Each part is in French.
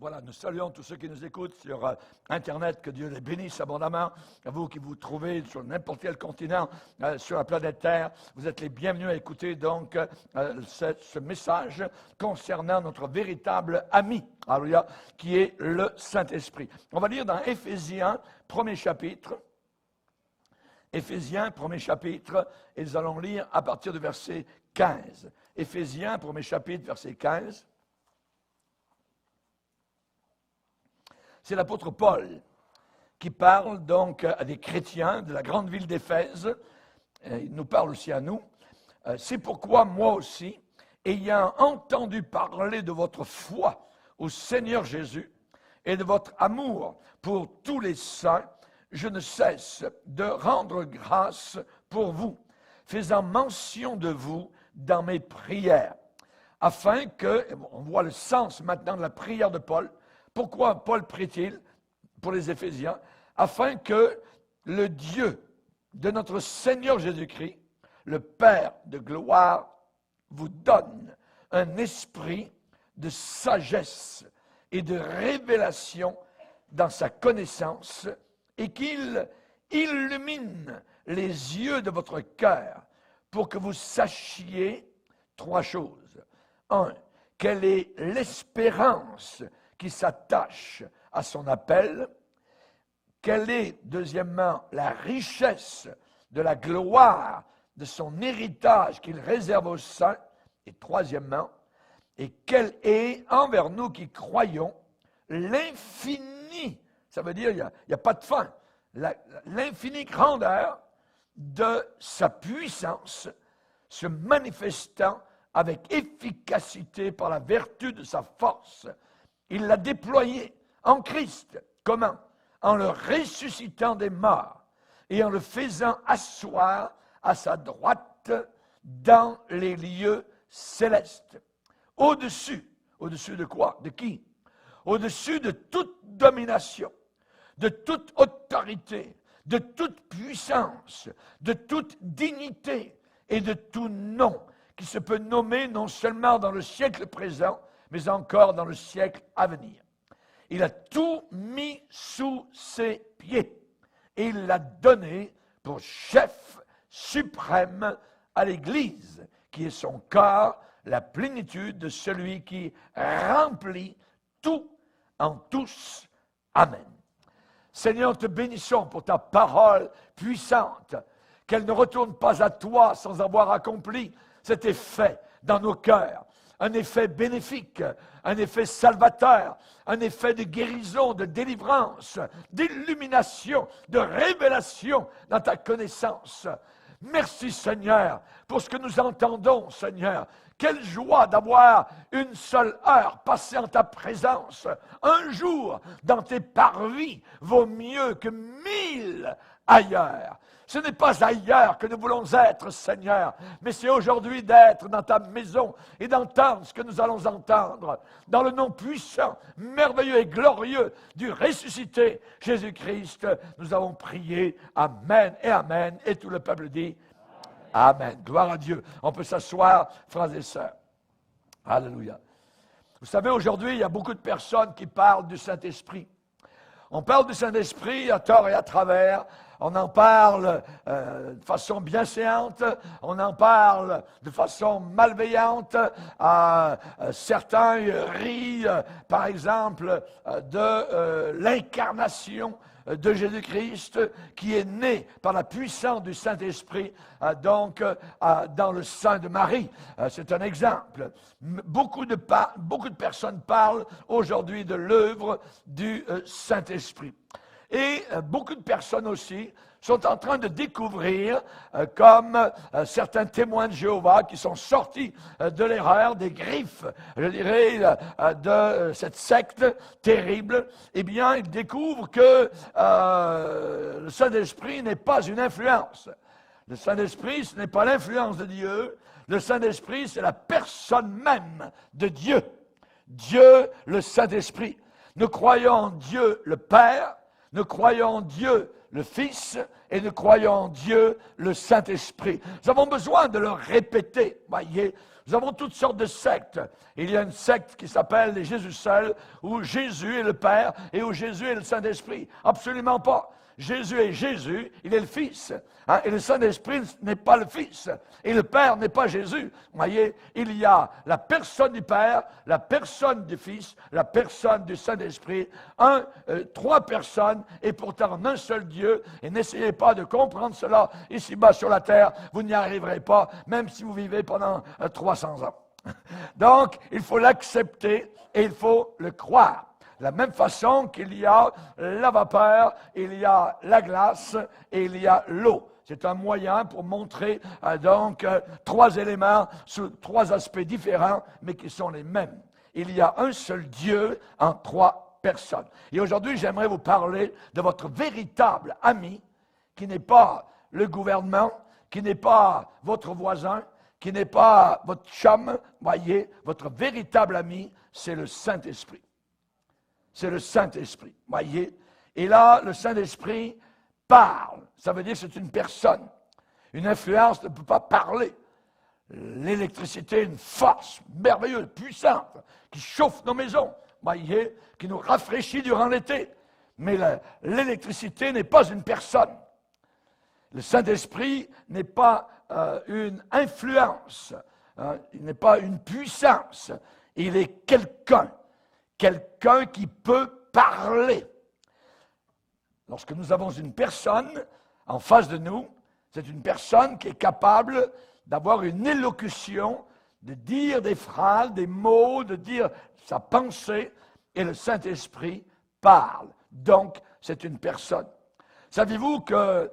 Voilà, nous saluons tous ceux qui nous écoutent sur Internet, que Dieu les bénisse abondamment. À vous qui vous trouvez sur n'importe quel continent sur la planète Terre, vous êtes les bienvenus à écouter donc ce message concernant notre véritable ami, alléluia, qui est le Saint-Esprit. On va lire dans Éphésiens, premier chapitre. Éphésiens, premier chapitre, et nous allons lire à partir du verset 15. Éphésiens, premier chapitre, verset 15. C'est l'apôtre Paul qui parle donc à des chrétiens de la grande ville d'Éphèse. Il nous parle aussi à nous. C'est pourquoi moi aussi, ayant entendu parler de votre foi au Seigneur Jésus et de votre amour pour tous les saints, je ne cesse de rendre grâce pour vous, faisant mention de vous dans mes prières, afin que, on voit le sens maintenant de la prière de Paul. Pourquoi Paul prie-t-il pour les Éphésiens? Afin que le Dieu de notre Seigneur Jésus-Christ, le Père de gloire, vous donne un esprit de sagesse et de révélation dans sa connaissance et qu'il illumine les yeux de votre cœur pour que vous sachiez trois choses. Un, quelle est l'espérance qui s'attache à son appel, quelle est, deuxièmement, la richesse de la gloire de son héritage qu'il réserve aux saints, et troisièmement, et quelle est, envers nous qui croyons, l'infini, ça veut dire, il n'y a pas de fin, l'infinie grandeur de sa puissance se manifestant avec efficacité par la vertu de sa force. Il l'a déployé en Christ. Comment? En le ressuscitant des morts et en le faisant asseoir à sa droite dans les lieux célestes. Au-dessus de quoi? De qui? Au-dessus de toute domination, de toute autorité, de toute puissance, de toute dignité et de tout nom qui se peut nommer non seulement dans le siècle présent, mais encore dans le siècle à venir. Il a tout mis sous ses pieds et il l'a donné pour chef suprême à l'Église, qui est son corps, la plénitude de celui qui remplit tout en tous. Amen. Seigneur, te bénissons pour ta parole puissante, qu'elle ne retourne pas à toi sans avoir accompli cet effet dans nos cœurs. Un effet bénéfique, un effet salvateur, un effet de guérison, de délivrance, d'illumination, de révélation dans ta connaissance. Merci Seigneur pour ce que nous entendons, Seigneur. Quelle joie d'avoir une seule heure passée en ta présence. Un jour dans tes parvis vaut mieux que 1000 ailleurs. Ce n'est pas ailleurs que nous voulons être, Seigneur, mais c'est aujourd'hui d'être dans ta maison et d'entendre ce que nous allons entendre. Dans le nom puissant, merveilleux et glorieux du ressuscité Jésus-Christ, nous avons prié. Amen et Amen. Et tout le peuple dit Amen. Gloire à Dieu. On peut s'asseoir, frères et sœurs. Alléluia. Vous savez, aujourd'hui, il y a beaucoup de personnes qui parlent du Saint-Esprit. On parle du Saint-Esprit à tort et à travers. On en parle de façon bienséante, on en parle de façon malveillante. Certains rient, par exemple, de l'incarnation de Jésus-Christ qui est né par la puissance du Saint-Esprit, dans le sein de Marie. C'est un exemple. Beaucoup de personnes parlent aujourd'hui de l'œuvre du Saint-Esprit. Et beaucoup de personnes aussi sont en train de découvrir, comme certains témoins de Jéhovah qui sont sortis de l'erreur, des griffes, je dirais, de cette secte terrible, eh bien, ils découvrent que le Saint-Esprit n'est pas une influence. Le Saint-Esprit, ce n'est pas l'influence de Dieu. Le Saint-Esprit, c'est la personne même de Dieu. Dieu, le Saint-Esprit. Nous croyons en Dieu le Père. Nous croyons en Dieu le Fils, et nous croyons en Dieu, le Saint-Esprit. Nous avons besoin de le répéter. Voyez, nous avons toutes sortes de sectes. Il y a une secte qui s'appelle les Jésus seuls, où Jésus est le Père et où Jésus est le Saint-Esprit. Absolument pas. Jésus est Jésus, il est le Fils. Hein, et le Saint-Esprit n'est pas le Fils. Et le Père n'est pas Jésus. Vous voyez, il y a la personne du Père, la personne du Fils, la personne du Saint-Esprit. Trois personnes et pourtant un seul Dieu. Et n'essayez pas de comprendre cela ici-bas sur la terre. Vous n'y arriverez pas, même si vous vivez pendant 300 ans. Donc, il faut l'accepter et il faut le croire. De la même façon qu'il y a la vapeur, il y a la glace et il y a l'eau. C'est un moyen pour montrer trois éléments sous trois aspects différents, mais qui sont les mêmes. Il y a un seul Dieu en trois personnes. Et aujourd'hui, j'aimerais vous parler de votre véritable ami, qui n'est pas le gouvernement, qui n'est pas votre voisin, qui n'est pas votre chum. Voyez, votre véritable ami, c'est le Saint-Esprit. C'est le Saint-Esprit, voyez. Et là, le Saint-Esprit parle. Ça veut dire que c'est une personne. Une influence ne peut pas parler. L'électricité est une force merveilleuse, puissante, qui chauffe nos maisons, voyez, qui nous rafraîchit durant l'été. Mais l'électricité n'est pas une personne. Le Saint-Esprit n'est pas une influence. Il n'est pas une puissance. Il est quelqu'un. Quelqu'un qui peut parler. Lorsque nous avons une personne en face de nous, c'est une personne qui est capable d'avoir une élocution, de dire des phrases, des mots, de dire sa pensée, et le Saint-Esprit parle. Donc, c'est une personne. Savez-vous que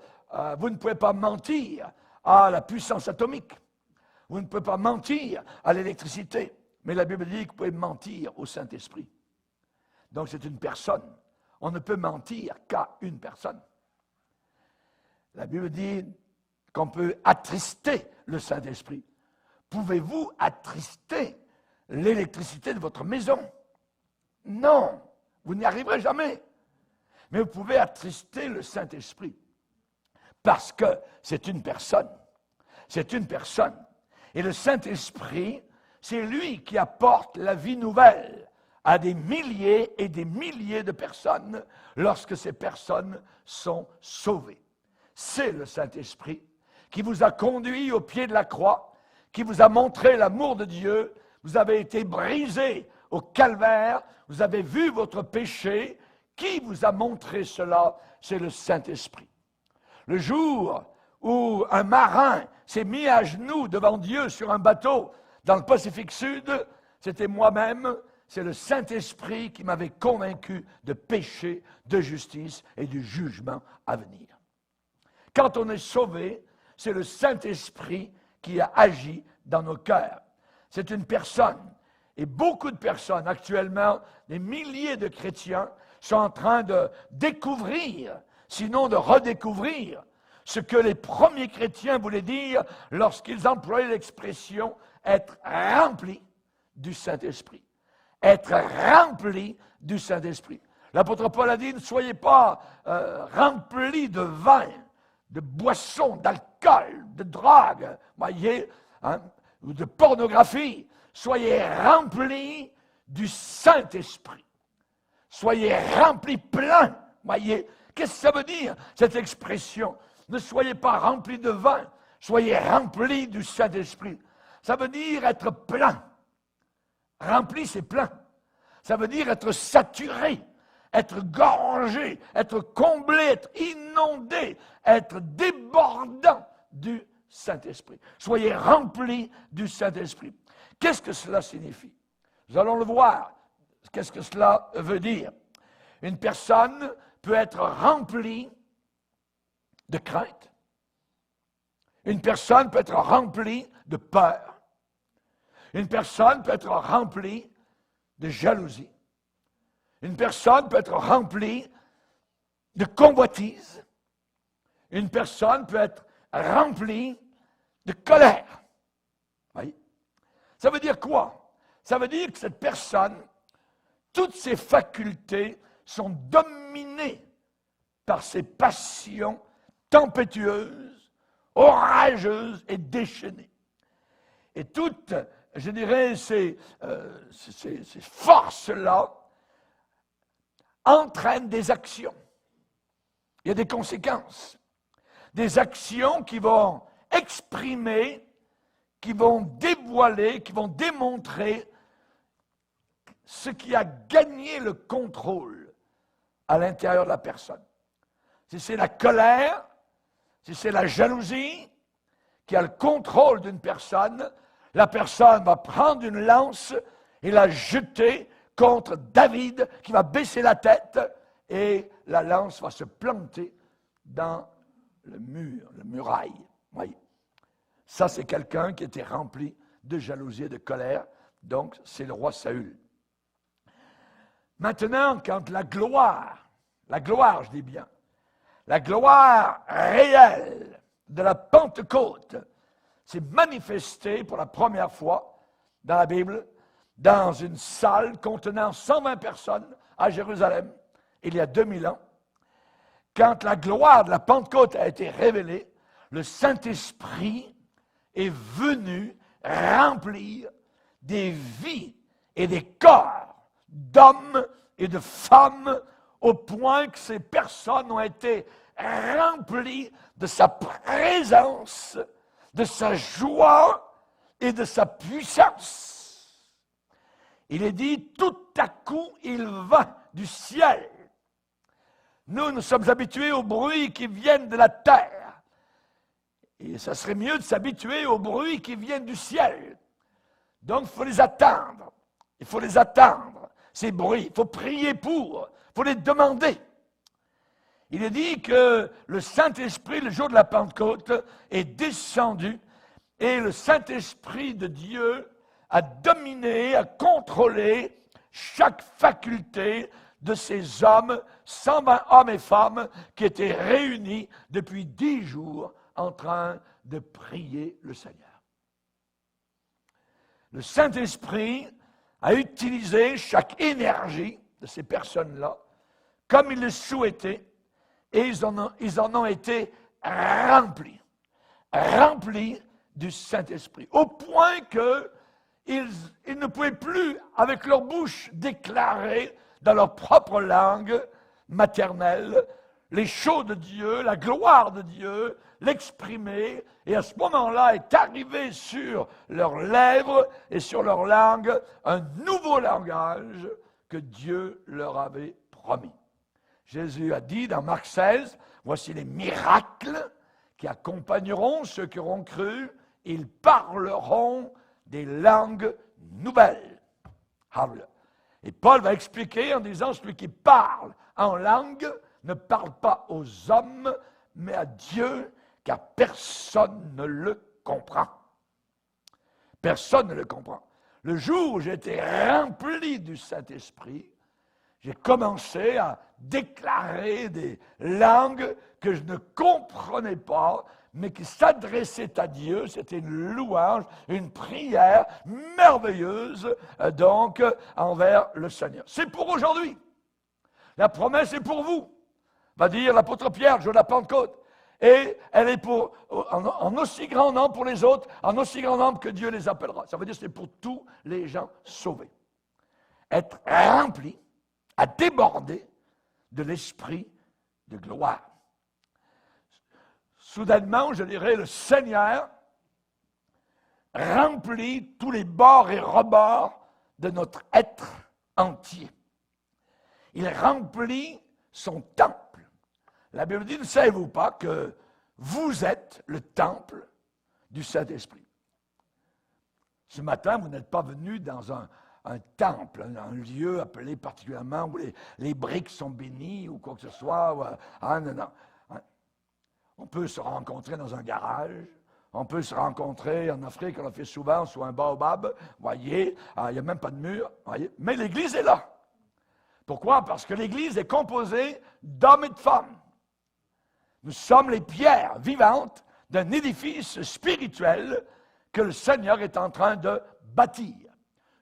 vous ne pouvez pas mentir à la puissance atomique? Vous ne pouvez pas mentir à l'électricité. Mais la Bible dit que vous pouvez mentir au Saint-Esprit. Donc, c'est une personne. On ne peut mentir qu'à une personne. La Bible dit qu'on peut attrister le Saint-Esprit. Pouvez-vous attrister l'électricité de votre maison? Non, vous n'y arriverez jamais. Mais vous pouvez attrister le Saint-Esprit. Parce que c'est une personne. C'est une personne. Et le Saint-Esprit, c'est lui qui apporte la vie nouvelle à des milliers et des milliers de personnes lorsque ces personnes sont sauvées. C'est le Saint-Esprit qui vous a conduit au pied de la croix, qui vous a montré l'amour de Dieu. Vous avez été brisé au calvaire, vous avez vu votre péché. Qui vous a montré cela? C'est le Saint-Esprit. Le jour où un marin s'est mis à genoux devant Dieu sur un bateau dans le Pacifique Sud, c'était moi-même. C'est le Saint-Esprit qui m'avait convaincu de péché, de justice et du jugement à venir. Quand on est sauvé, c'est le Saint-Esprit qui a agi dans nos cœurs. C'est une personne. Et beaucoup de personnes, actuellement, des milliers de chrétiens, sont en train de découvrir, sinon de redécouvrir, ce que les premiers chrétiens voulaient dire lorsqu'ils employaient l'expression « être rempli du Saint-Esprit ». Être rempli du Saint-Esprit. L'apôtre Paul a dit, ne soyez pas remplis de vin, de boissons, d'alcool, de drogue, voyez, hein, ou de pornographie. Soyez remplis du Saint-Esprit. Soyez remplis plein, voyez. Qu'est-ce que ça veut dire, cette expression? Ne soyez pas remplis de vin, soyez remplis du Saint-Esprit. Ça veut dire être plein. Rempli, c'est plein. Ça veut dire être saturé, être gorgé, être comblé, être inondé, être débordant du Saint-Esprit. Soyez remplis du Saint-Esprit. Qu'est-ce que cela signifie? Nous allons le voir. Qu'est-ce que cela veut dire? Une personne peut être remplie de crainte. Une personne peut être remplie de peur. Une personne peut être remplie de jalousie. Une personne peut être remplie de convoitise. Une personne peut être remplie de colère. Voyez? Ça veut dire quoi? Ça veut dire que cette personne, toutes ses facultés sont dominées par ses passions tempétueuses, orageuses et déchaînées. Et toutes, je dirais, ces forces-là entraînent des actions. Il y a des conséquences. Des actions qui vont exprimer, qui vont dévoiler, qui vont démontrer ce qui a gagné le contrôle à l'intérieur de la personne. Si c'est la colère, si c'est la jalousie qui a le contrôle d'une personne, la personne va prendre une lance et la jeter contre David qui va baisser la tête et la lance va se planter dans le mur, la muraille. Voyez. Ça, c'est quelqu'un qui était rempli de jalousie et de colère. Donc, c'est le roi Saül. Maintenant, quand la gloire, je dis bien, la gloire réelle de la Pentecôte s'est manifestée pour la première fois dans la Bible, dans une salle contenant 120 personnes à Jérusalem, il y a 2000 ans. Quand la gloire de la Pentecôte a été révélée, le Saint-Esprit est venu remplir des vies et des corps d'hommes et de femmes au point que ces personnes ont été remplies de sa présence, de sa joie et de sa puissance. Il est dit, tout à coup, il va du ciel. Nous sommes habitués aux bruits qui viennent de la terre. Et ça serait mieux de s'habituer aux bruits qui viennent du ciel. Donc, il faut les attendre. Il faut les attendre, ces bruits. Il faut prier pour. Il faut les demander. Il est dit que le Saint-Esprit, le jour de la Pentecôte, est descendu et le Saint-Esprit de Dieu a dominé, a contrôlé chaque faculté de ces hommes, 120 hommes et femmes qui étaient réunis depuis 10 jours en train de prier le Seigneur. Le Saint-Esprit a utilisé chaque énergie de ces personnes-là comme il le souhaitait et ils en ont été remplis du Saint-Esprit, au point qu'ils ne pouvaient plus, avec leur bouche, déclarer dans leur propre langue maternelle les choses de Dieu, la gloire de Dieu, l'exprimer, et à ce moment-là est arrivé sur leurs lèvres et sur leur langue un nouveau langage que Dieu leur avait promis. Jésus a dit dans Marc 16, voici les miracles qui accompagneront ceux qui auront cru, ils parleront des langues nouvelles. Hallelujah. Et Paul va expliquer en disant, celui qui parle en langue ne parle pas aux hommes, mais à Dieu, car personne ne le comprend. Personne ne le comprend. Le jour où j'ai été rempli du Saint-Esprit, j'ai commencé à déclarer des langues que je ne comprenais pas, mais qui s'adressaient à Dieu. C'était une louange, une prière merveilleuse, donc, envers le Seigneur. C'est pour aujourd'hui. La promesse est pour vous, va dire l'apôtre Pierre, le jour de la Pentecôte. Et elle est pour, en aussi grand nombre pour les autres, en aussi grand nombre que Dieu les appellera. Ça veut dire que c'est pour tous les gens sauvés. Être rempli, à déborder de l'esprit de gloire. Soudainement, je dirais, le Seigneur remplit tous les bords et rebords de notre être entier. Il remplit son temple. La Bible dit, ne savez-vous pas que vous êtes le temple du Saint-Esprit? Ce matin, vous n'êtes pas venu dans un temple, un lieu appelé particulièrement où les briques sont bénies ou quoi que ce soit. Non. On peut se rencontrer dans un garage, on peut se rencontrer en Afrique, on l'a fait souvent, sous un baobab, voyez, il n'y a même pas de mur, voyez, mais l'Église est là. Pourquoi? Parce que l'Église est composée d'hommes et de femmes. Nous sommes les pierres vivantes d'un édifice spirituel que le Seigneur est en train de bâtir.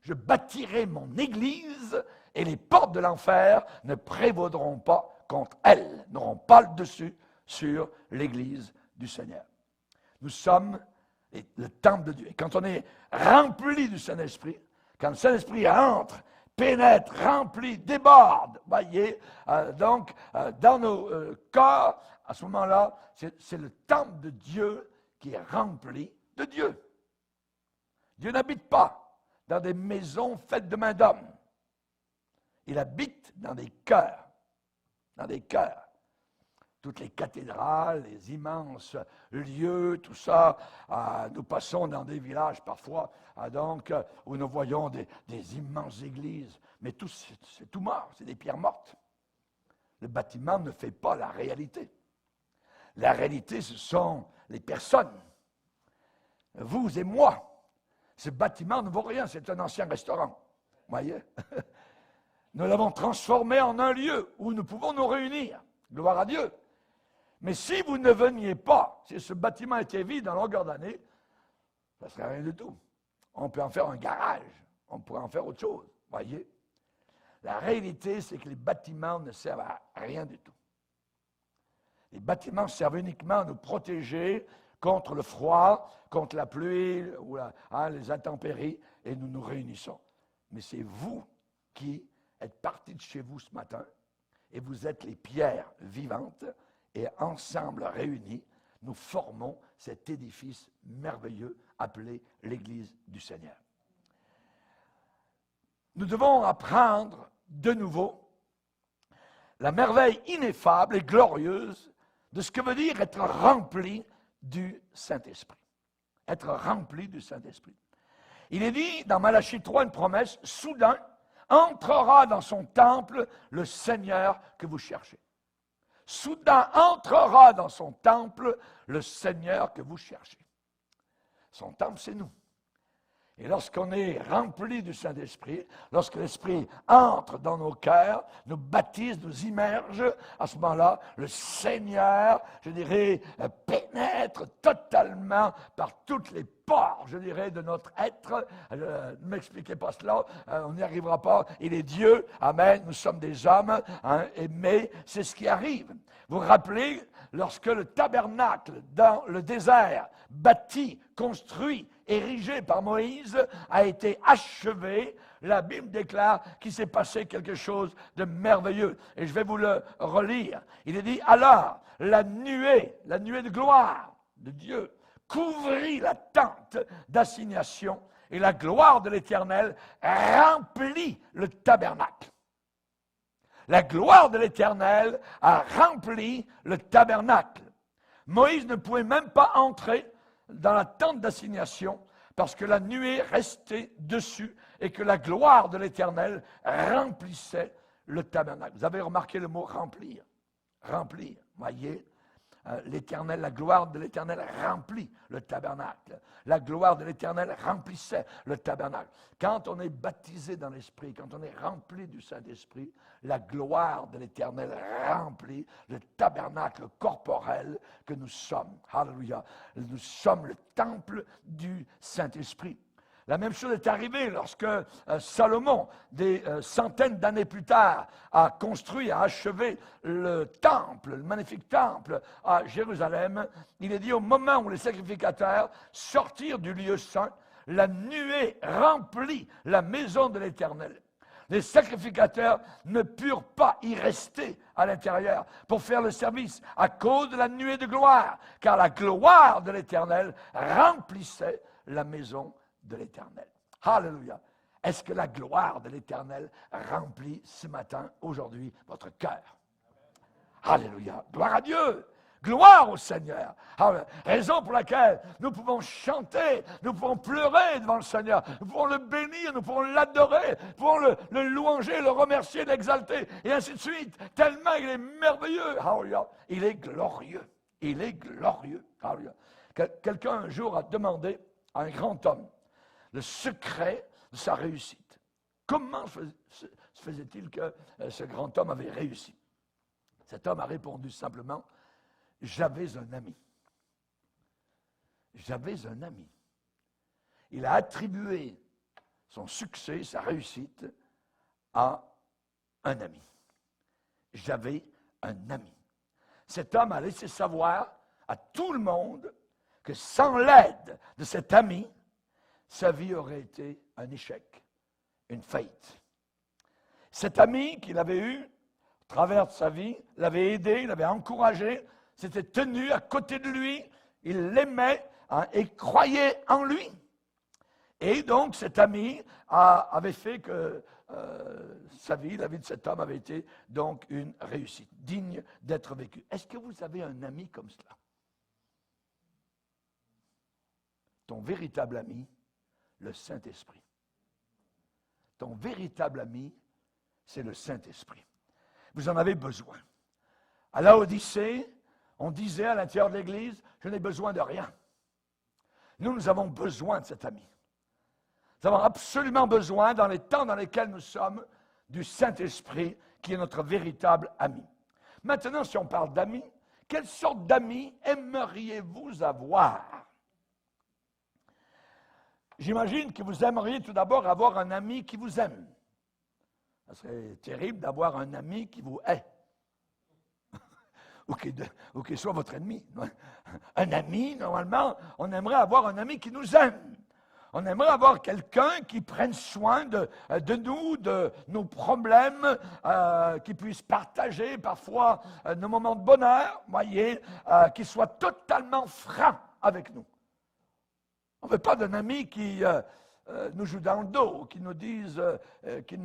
Je bâtirai mon Église et les portes de l'enfer ne prévaudront pas contre elles, n'auront pas le dessus sur l'Église du Seigneur. Nous sommes le temple de Dieu. Et quand on est rempli du Saint-Esprit, quand le Saint-Esprit entre, pénètre, remplit, déborde, voyez, dans nos corps, à ce moment-là, c'est le temple de Dieu qui est rempli de Dieu. Dieu n'habite pas dans des maisons faites de main d'homme. Il habite dans des cœurs. Dans des cœurs. Toutes les cathédrales, les immenses lieux, tout ça, nous passons dans des villages parfois, où nous voyons des immenses églises. Mais tout, c'est tout mort, c'est des pierres mortes. Le bâtiment ne fait pas la réalité. La réalité, ce sont les personnes. Vous et moi. Ce bâtiment ne vaut rien, c'est un ancien restaurant. Vous voyez? Nous l'avons transformé en un lieu où nous pouvons nous réunir. Gloire à Dieu. Mais si vous ne veniez pas, si ce bâtiment était vide en longueur d'année, ça ne serait rien du tout. On peut en faire un garage, on pourrait en faire autre chose, voyez. La réalité, c'est que les bâtiments ne servent à rien du tout. Les bâtiments servent uniquement à nous protéger contre le froid, contre la pluie, ou les intempéries, et nous nous réunissons. Mais c'est vous qui êtes partis de chez vous ce matin, et vous êtes les pierres vivantes, et ensemble réunis, nous formons cet édifice merveilleux appelé l'Église du Seigneur. Nous devons apprendre de nouveau la merveille ineffable et glorieuse de ce que veut dire être rempli du Saint-Esprit. Être rempli du Saint-Esprit. Il est dit dans Malachie 3 une promesse, soudain entrera dans son temple le Seigneur que vous cherchez. Soudain entrera dans son temple le Seigneur que vous cherchez. Son temple, c'est nous. Et lorsqu'on est rempli du Saint-Esprit, lorsque l'Esprit entre dans nos cœurs, nous baptise, nous immerge, à ce moment-là, le Seigneur, je dirais, pénètre totalement par toutes les pores, je dirais, de notre être. Ne m'expliquez pas cela, on n'y arrivera pas. Il est Dieu, amen, nous sommes des hommes, mais c'est ce qui arrive. Vous vous rappelez, lorsque le tabernacle dans le désert, bâti, construit, érigé par Moïse, a été achevé, la Bible déclare qu'il s'est passé quelque chose de merveilleux. Et je vais vous le relire. Il est dit, alors, la nuée de gloire de Dieu, couvrit la tente d'assignation et la gloire de l'Éternel remplit le tabernacle. La gloire de l'Éternel a rempli le tabernacle. Moïse ne pouvait même pas entrer dans la tente d'assignation parce que la nuée restait dessus et que la gloire de l'Éternel remplissait le tabernacle. Vous avez remarqué le mot remplir. Remplir, voyez. L'Éternel, la gloire de l'Éternel remplit le tabernacle. La gloire de l'Éternel remplissait le tabernacle. Quand on est baptisé dans l'Esprit, quand on est rempli du Saint-Esprit, la gloire de l'Éternel remplit le tabernacle corporel que nous sommes. Alléluia. Nous sommes le temple du Saint-Esprit. La même chose est arrivée lorsque Salomon, des centaines d'années plus tard, a construit, a achevé le temple, le magnifique temple à Jérusalem. Il est dit au moment où les sacrificateurs sortirent du lieu saint, la nuée remplit la maison de l'Éternel. Les sacrificateurs ne purent pas y rester à l'intérieur pour faire le service à cause de la nuée de gloire, car la gloire de l'Éternel remplissait la maison de l'Éternel. Alléluia. Est-ce que la gloire de l'Éternel remplit ce matin, aujourd'hui, votre cœur? Alléluia. Gloire à Dieu. Gloire au Seigneur. Raison pour laquelle nous pouvons chanter, nous pouvons pleurer devant le Seigneur, nous pouvons le bénir, nous pouvons l'adorer, nous pouvons le louanger, le remercier, l'exalter, et ainsi de suite. Tellement il est merveilleux. Alléluia. Il est glorieux. Il est glorieux. Alléluia. Quelqu'un un jour a demandé à un grand homme le secret de sa réussite. Comment se faisait-il que ce grand homme avait réussi? Cet homme a répondu simplement, j'avais un ami. J'avais un ami. Il a attribué son succès, sa réussite, à un ami. J'avais un ami. Cet homme a laissé savoir à tout le monde que sans l'aide de cet ami, sa vie aurait été un échec, une faillite. Cet ami qu'il avait eu, au travers de sa vie, l'avait aidé, l'avait encouragé, s'était tenu à côté de lui, il l'aimait et croyait en lui. Et donc cet ami avait fait que sa vie, la vie de cet homme avait été donc une réussite, digne d'être vécue. Est-ce que vous avez un ami comme cela? Ton véritable ami, le Saint-Esprit. Ton véritable ami, c'est le Saint-Esprit. Vous en avez besoin. À Laodicée, on disait à l'intérieur de l'Église, je n'ai besoin de rien. Nous avons besoin de cet ami. Nous avons absolument besoin, dans les temps dans lesquels nous sommes, du Saint-Esprit, qui est notre véritable ami. Maintenant, si on parle d'amis, quelle sorte d'amis aimeriez-vous avoir? J'imagine que vous aimeriez tout d'abord avoir un ami qui vous aime. Ça serait terrible d'avoir un ami qui vous hait. ou qui soit votre ennemi. Un ami, normalement, on aimerait avoir un ami qui nous aime. On aimerait avoir quelqu'un qui prenne soin de nous, de nos problèmes, qui puisse partager parfois nos moments de bonheur, voyez, qui soit totalement franc avec nous. On ne veut pas d'un ami qui nous joue dans le dos, qui ne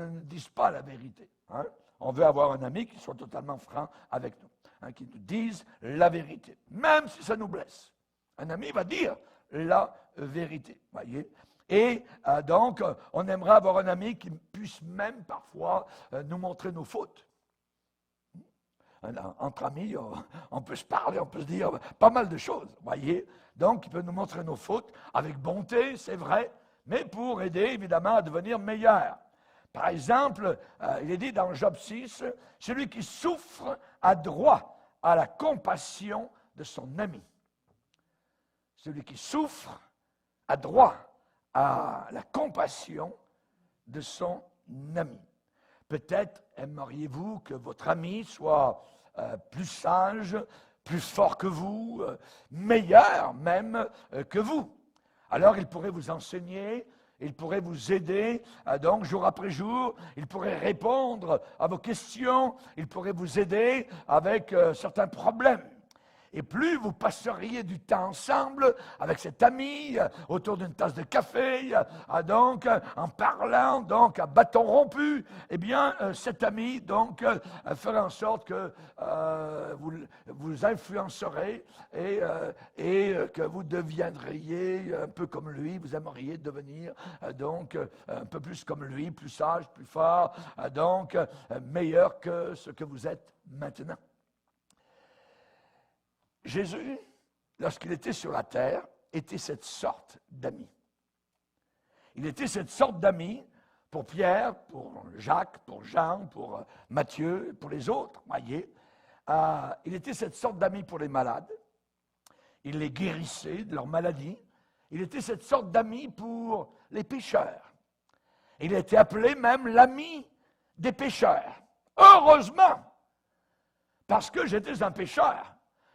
nous dise pas la vérité. Hein? On veut avoir un ami qui soit totalement franc avec nous, hein, qui nous dise la vérité, même si ça nous blesse. Un ami va dire la vérité, voyez. Et donc, on aimerait avoir un ami qui puisse même parfois nous montrer nos fautes. Entre amis, on peut se parler, on peut se dire pas mal de choses, voyez. Donc, il peut nous montrer nos fautes avec bonté, c'est vrai, mais pour aider, évidemment, à devenir meilleur. Par exemple, il est dit dans Job 6, « Celui qui souffre a droit à la compassion de son ami. » Celui qui souffre a droit à la compassion de son ami. Peut-être aimeriez-vous que votre ami soit plus sage, plus fort que vous, meilleur même que vous. Alors il pourrait vous enseigner, il pourrait vous aider, donc jour après jour, il pourrait répondre à vos questions, il pourrait vous aider avec certains problèmes. Et plus vous passeriez du temps ensemble avec cet ami, autour d'une tasse de café, donc en parlant, donc à bâton rompu, eh bien cet ami donc ferait en sorte que vous influencerez et que vous deviendriez un peu comme lui, vous aimeriez devenir donc un peu plus comme lui, plus sage, plus fort, donc meilleur que ce que vous êtes maintenant. Jésus, lorsqu'il était sur la terre, était cette sorte d'ami. Il était cette sorte d'ami pour Pierre, pour Jacques, pour Jean, pour Matthieu, pour les autres, voyez. Il était cette sorte d'ami pour les malades. Il les guérissait de leur maladie. Il était cette sorte d'ami pour les pécheurs. Il a été appelé même l'ami des pécheurs. Heureusement, parce que j'étais un pécheur.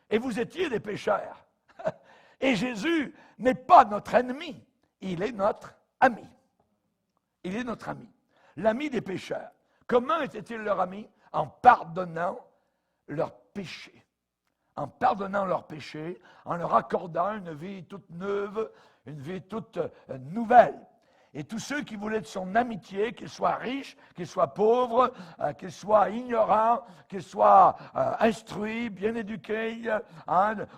Et vous étiez des pécheurs. Et Jésus n'est pas notre ennemi, il est notre ami. Il est notre ami, l'ami des pécheurs. Comment était-il leur ami? En pardonnant leurs péchés. En pardonnant leurs péchés, en leur accordant une vie toute neuve, une vie toute nouvelle. Et tous ceux qui voulaient de son amitié, qu'ils soient riches, qu'ils soient pauvres, qu'ils soient ignorants, qu'ils soient instruits, bien éduqués,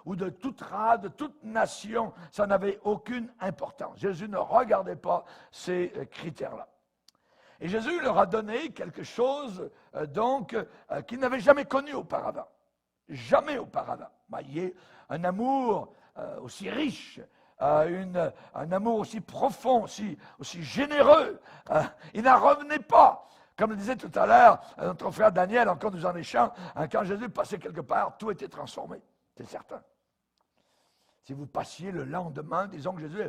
ou de toute race, de toute nation, ça n'avait aucune importance. Jésus ne regardait pas ces critères-là. Et Jésus leur a donné quelque chose qu'ils n'avaient jamais connu auparavant. Jamais auparavant. Voyez, un amour aussi riche, un amour aussi profond, aussi généreux. Il n'en revenait pas. Comme le disait tout à l'heure notre frère Daniel, encore nous en échange, quand Jésus passait quelque part, tout était transformé, c'est certain. Si vous passiez le lendemain, disons que Jésus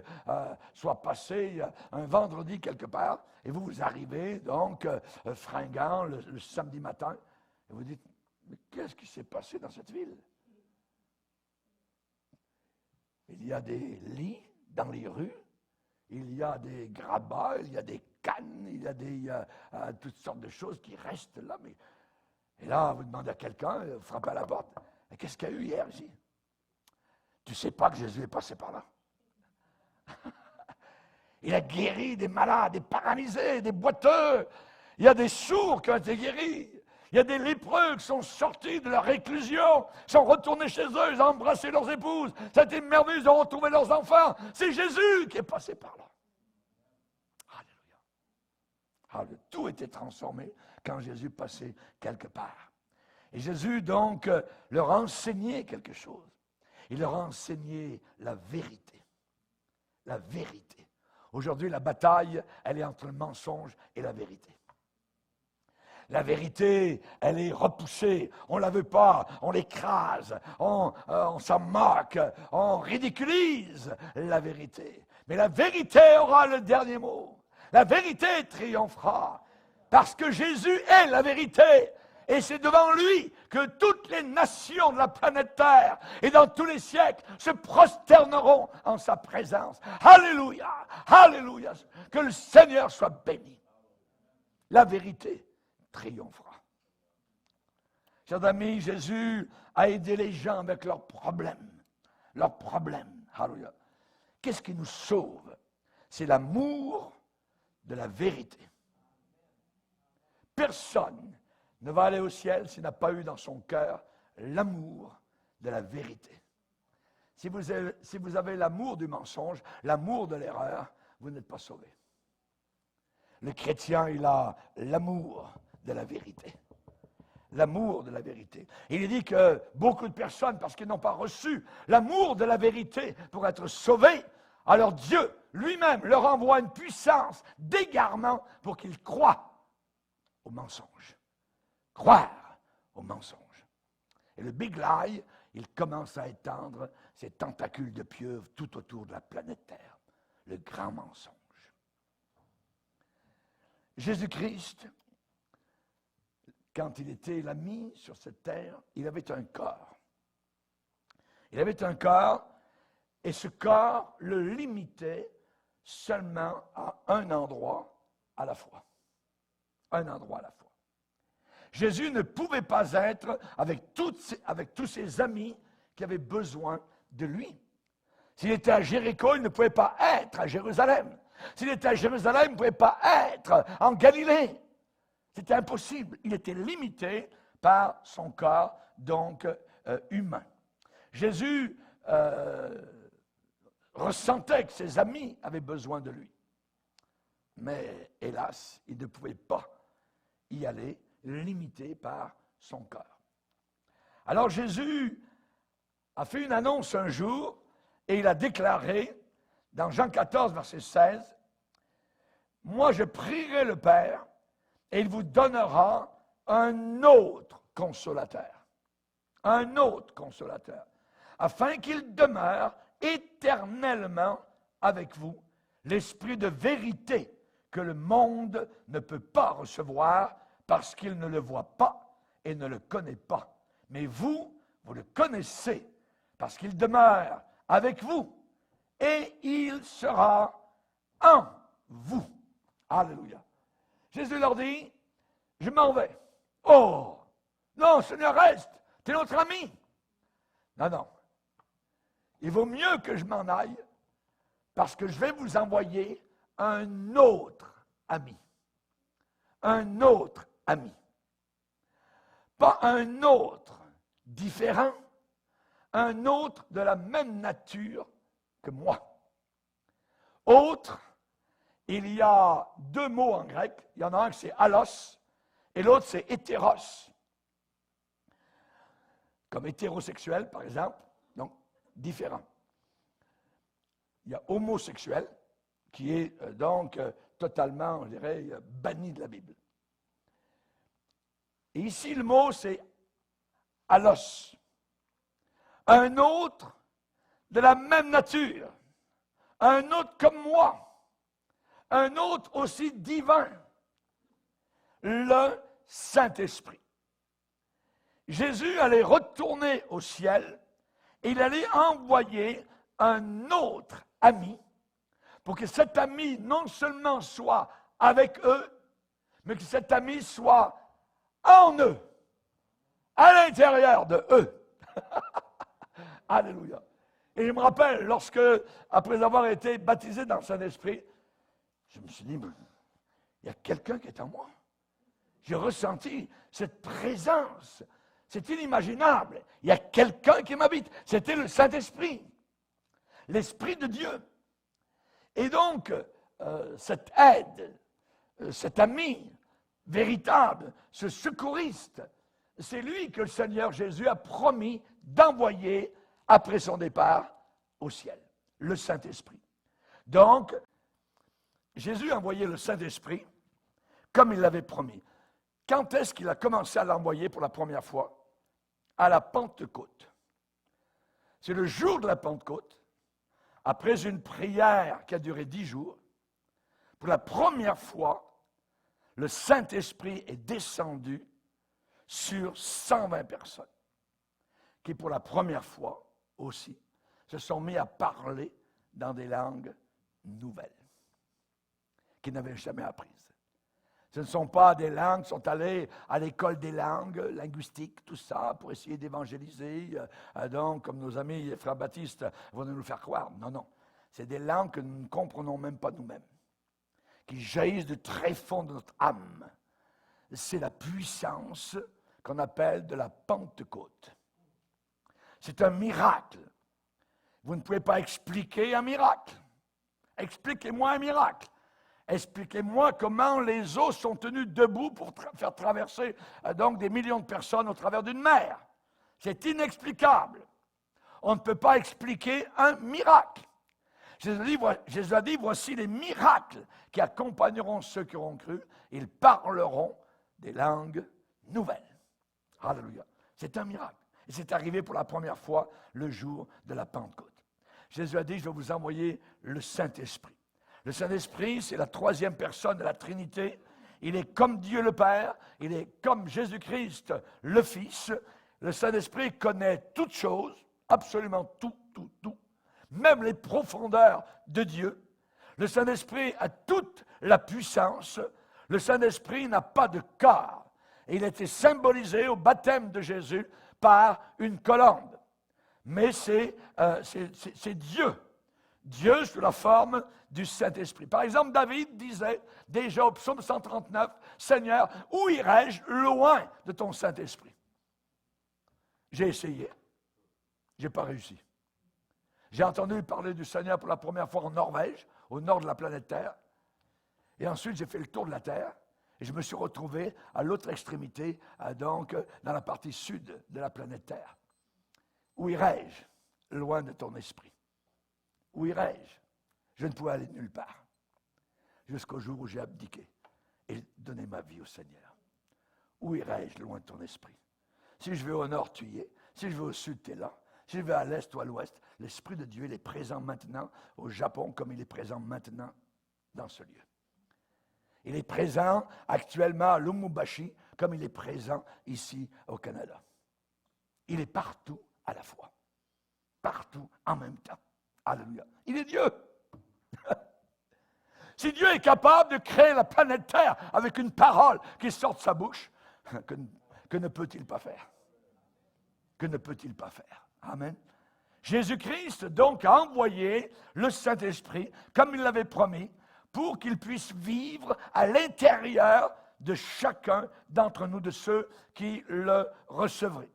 soit passé un vendredi quelque part, et vous arrivez donc fringant le samedi matin, et vous dites, mais qu'est-ce qui s'est passé dans cette ville? Il y a des lits dans les rues, il y a des grabats, il y a des cannes, il y a toutes sortes de choses qui restent là. Et là, vous demandez à quelqu'un, vous frappez à la porte, qu'est-ce qu'il y a eu hier ici? Tu ne sais pas que Jésus est passé par là? Il a guéri des malades, des paralysés, des boiteux. Il y a des sourds qui ont été guéris. Il y a des lépreux qui sont sortis de leur réclusion, sont retournés chez eux, ils ont embrassé leurs épouses. Ça a été merveilleux, ils ont retrouvé leurs enfants. C'est Jésus qui est passé par là. Alléluia. Alléluia. Tout était transformé quand Jésus passait quelque part. Et Jésus, donc, leur a enseigné quelque chose. Il leur a enseigné la vérité. La vérité. Aujourd'hui, la bataille, elle est entre le mensonge et la vérité. La vérité, elle est repoussée. On ne la veut pas, on l'écrase, on s'en moque, on ridiculise la vérité. Mais la vérité aura le dernier mot. La vérité triomphera. Parce que Jésus est la vérité. Et c'est devant lui que toutes les nations de la planète Terre et dans tous les siècles se prosterneront en sa présence. Alléluia! Alléluia! Que le Seigneur soit béni. La vérité triomphera. Chers amis, Jésus a aidé les gens avec leurs problèmes. Leurs problèmes. Alléluia. Qu'est-ce qui nous sauve? C'est l'amour de la vérité. Personne ne va aller au ciel s'il n'a pas eu dans son cœur l'amour de la vérité. Si vous avez l'amour du mensonge, l'amour de l'erreur, vous n'êtes pas sauvé. Le chrétien, il a l'amour de la vérité. L'amour de la vérité. Il dit que beaucoup de personnes, parce qu'ils n'ont pas reçu l'amour de la vérité pour être sauvés, alors Dieu lui-même leur envoie une puissance d'égarement pour qu'ils croient au mensonge. Croire au mensonge. Et le big lie, il commence à étendre ses tentacules de pieuvre tout autour de la planète Terre. Le grand mensonge. Jésus-Christ, quand il était l'ami sur cette terre, il avait un corps. Il avait un corps, et ce corps le limitait seulement à un endroit à la fois. Un endroit à la fois. Jésus ne pouvait pas être avec tous ses amis qui avaient besoin de lui. S'il était à Jéricho, il ne pouvait pas être à Jérusalem. S'il était à Jérusalem, il ne pouvait pas être en Galilée. C'était impossible. Il était limité par son corps, donc humain. Jésus ressentait que ses amis avaient besoin de lui. Mais hélas, il ne pouvait pas y aller, limité par son corps. Alors Jésus a fait une annonce un jour et il a déclaré dans Jean 14, verset 16, « Moi je prierai le Père et il vous donnera un autre consolateur. » Un autre consolateur. Afin qu'il demeure éternellement avec vous, l'esprit de vérité que le monde ne peut pas recevoir parce qu'il ne le voit pas et ne le connaît pas. Mais vous le connaissez parce qu'il demeure avec vous et il sera en vous. Alléluia. Jésus leur dit, je m'en vais. Oh, non, Seigneur, reste, tu es notre ami. Non, non. Il vaut mieux que je m'en aille parce que je vais vous envoyer un autre ami. Un autre ami. Pas un autre différent, un autre de la même nature que moi. Autre, il y a deux mots en grec. Il y en a un qui c'est allos et l'autre c'est hétéros. Comme hétérosexuel, par exemple. Donc, différent. Il y a homosexuel, qui est donc totalement, je dirais, banni de la Bible. Et ici, le mot, c'est allos. Un autre de la même nature. Un autre comme moi. Un autre aussi divin. Le Saint-Esprit. Jésus allait retourner au ciel et il allait envoyer un autre ami pour que cet ami non seulement soit avec eux, mais que cet ami soit en eux, à l'intérieur de eux. Alléluia. Et je me rappelle, lorsque, après avoir été baptisé dans le Saint-Esprit, je me suis dit, il y a quelqu'un qui est en moi. J'ai ressenti cette présence. C'est inimaginable. Il y a quelqu'un qui m'habite. C'était le Saint-Esprit, l'Esprit de Dieu. Et donc, cette aide, cet ami véritable, ce secouriste, c'est lui que le Seigneur Jésus a promis d'envoyer après son départ au ciel, le Saint-Esprit. Donc, Jésus a envoyé le Saint-Esprit comme il l'avait promis. Quand est-ce qu'il a commencé à l'envoyer pour la première fois? À la Pentecôte. C'est le jour de la Pentecôte, après une prière qui a duré 10 jours, pour la première fois, le Saint-Esprit est descendu sur 120 personnes, qui pour la première fois aussi se sont mis à parler dans des langues nouvelles, qu'ils n'avaient jamais apprises. Ce ne sont pas des langues, ils sont allés à l'école des langues, linguistiques, tout ça, pour essayer d'évangéliser. Donc, comme nos amis frères baptistes vont nous le faire croire. Non, non. C'est des langues que nous ne comprenons même pas nous-mêmes, qui jaillissent du très fond de notre âme. C'est la puissance qu'on appelle de la Pentecôte. C'est un miracle. Vous ne pouvez pas expliquer un miracle. Expliquez-moi un miracle. Expliquez-moi comment les eaux sont tenues debout pour faire traverser donc des millions de personnes au travers d'une mer. C'est inexplicable. On ne peut pas expliquer un miracle. Jésus a dit, voici les miracles qui accompagneront ceux qui auront cru. Ils parleront des langues nouvelles. Alléluia. C'est un miracle. Et c'est arrivé pour la première fois le jour de la Pentecôte. Jésus a dit, je vais vous envoyer le Saint-Esprit. Le Saint-Esprit, c'est la troisième personne de la Trinité. Il est comme Dieu le Père, il est comme Jésus-Christ le Fils. Le Saint-Esprit connaît toutes choses, absolument tout, même les profondeurs de Dieu. Le Saint-Esprit a toute la puissance. Le Saint-Esprit n'a pas de corps. Et il a été symbolisé au baptême de Jésus par une colombe. Mais c'est Dieu. Dieu sous la forme du Saint-Esprit. Par exemple, David disait déjà au psaume 139, « Seigneur, où irai-je loin de ton Saint-Esprit? » J'ai essayé. Je n'ai pas réussi. J'ai entendu parler du Seigneur pour la première fois en Norvège, au nord de la planète Terre. Et ensuite, j'ai fait le tour de la Terre. Et je me suis retrouvé à l'autre extrémité, donc dans la partie sud de la planète Terre. Où irai-je loin de ton esprit? Où irai-je? Je ne pouvais aller nulle part. Jusqu'au jour où j'ai abdiqué et donné ma vie au Seigneur. Où irai-je loin de ton esprit? Si je vais au nord, tu y es. Si je vais au sud, tu es là. Si je vais à l'est ou à l'ouest, l'Esprit de Dieu il est présent maintenant au Japon comme il est présent maintenant dans ce lieu. Il est présent actuellement à Lumumbashi comme il est présent ici au Canada. Il est partout à la fois. Partout en même temps. Alléluia. Il est Dieu. Si Dieu est capable de créer la planète Terre avec une parole qui sort de sa bouche, que ne peut-il pas faire? Que ne peut-il pas faire? Amen. Jésus-Christ, donc, a envoyé le Saint-Esprit, comme il l'avait promis, pour qu'il puisse vivre à l'intérieur de chacun d'entre nous, de ceux qui le recevraient.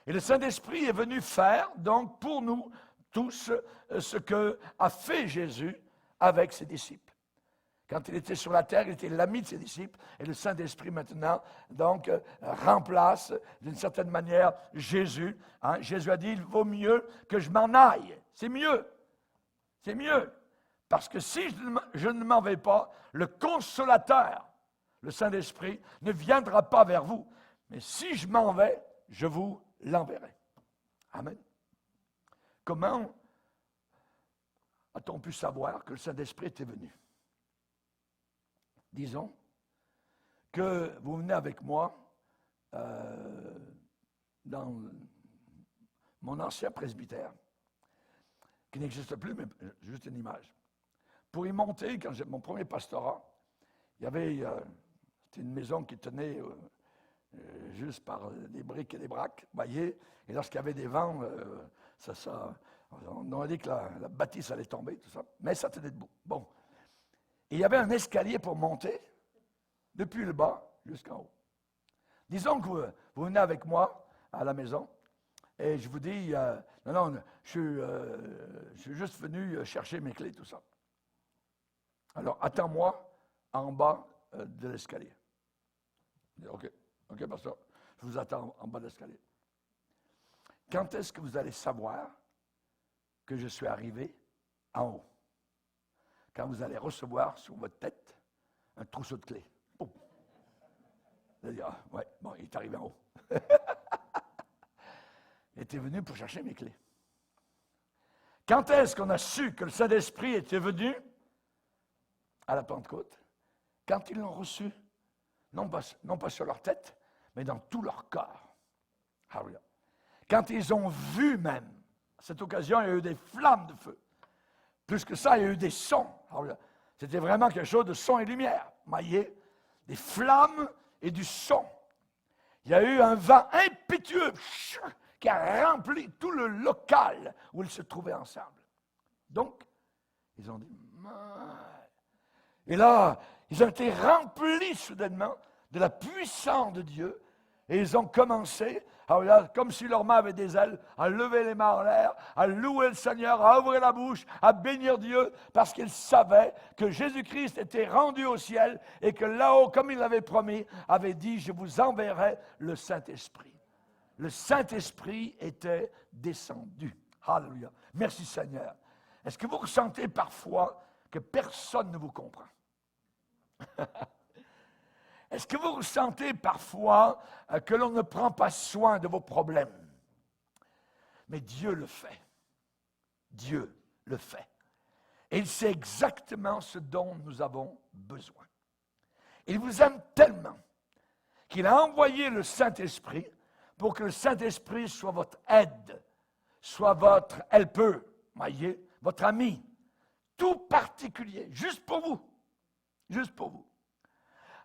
Et le Saint-Esprit est venu faire, donc, pour nous tous, ce qu'a fait Jésus avec ses disciples. Quand il était sur la terre, il était l'ami de ses disciples, et le Saint-Esprit maintenant, donc, remplace d'une certaine manière Jésus. Hein? Jésus a dit, il vaut mieux que je m'en aille. C'est mieux. C'est mieux. Parce que si je ne m'en vais pas, le consolateur, le Saint-Esprit, ne viendra pas vers vous. Mais si je m'en vais, je vous l'enverrai. Amen. Comment a-t-on pu savoir que le Saint-Esprit était venu? Disons que vous venez avec moi dans mon ancien presbytère, qui n'existe plus, mais juste une image. Pour y monter, quand j'ai mon premier pastorat, il y avait c'était une maison qui tenait juste par des briques et des braques, voyez, et lorsqu'il y avait des vents, on a dit que la bâtisse allait tomber, tout ça, mais ça tenait debout. Bon. Et il y avait un escalier pour monter, depuis le bas jusqu'en haut. Disons que vous venez avec moi à la maison, et je vous dis, non, je suis juste venu chercher mes clés, tout ça. Alors, attends-moi en bas de l'escalier. OK, pasteur, je vous attends en bas de l'escalier. Quand est-ce que vous allez savoir que je suis arrivé en haut? Quand vous allez recevoir sur votre tête un trousseau de clés. Boum. Vous allez dire, ah, ouais, bon, il est arrivé en haut. Il était venu pour chercher mes clés. Quand est-ce qu'on a su que le Saint-Esprit était venu à la Pentecôte? Quand ils l'ont reçu, non pas sur leur tête, mais dans tout leur corps. Alléluia. Quand ils ont vu même, à cette occasion, il y a eu des flammes de feu. Plus que ça, il y a eu des sons. Alléluia. C'était vraiment quelque chose de son et lumière. Vous voyez, des flammes et du son. Il y a eu un vent impétueux qui a rempli tout le local où ils se trouvaient ensemble. Donc, ils ont dit, et là, ils ont été remplis soudainement de la puissance de Dieu et ils ont commencé, comme si leurs mains avaient des ailes, à lever les mains en l'air, à louer le Seigneur, à ouvrir la bouche, à bénir Dieu, parce qu'ils savaient que Jésus-Christ était rendu au ciel et que là-haut, comme il l'avait promis, avait dit, je vous enverrai le Saint-Esprit. Le Saint-Esprit était descendu. Alléluia. Merci Seigneur. Est-ce que vous ressentez parfois que personne ne vous comprend? Est-ce que vous ressentez parfois que l'on ne prend pas soin de vos problèmes? Mais Dieu le fait. Dieu le fait. Et il sait exactement ce dont nous avons besoin. Il vous aime tellement qu'il a envoyé le Saint-Esprit pour que le Saint-Esprit soit votre aide, soit votre helper, voyez, votre ami, tout particulier, juste pour vous. Juste pour vous.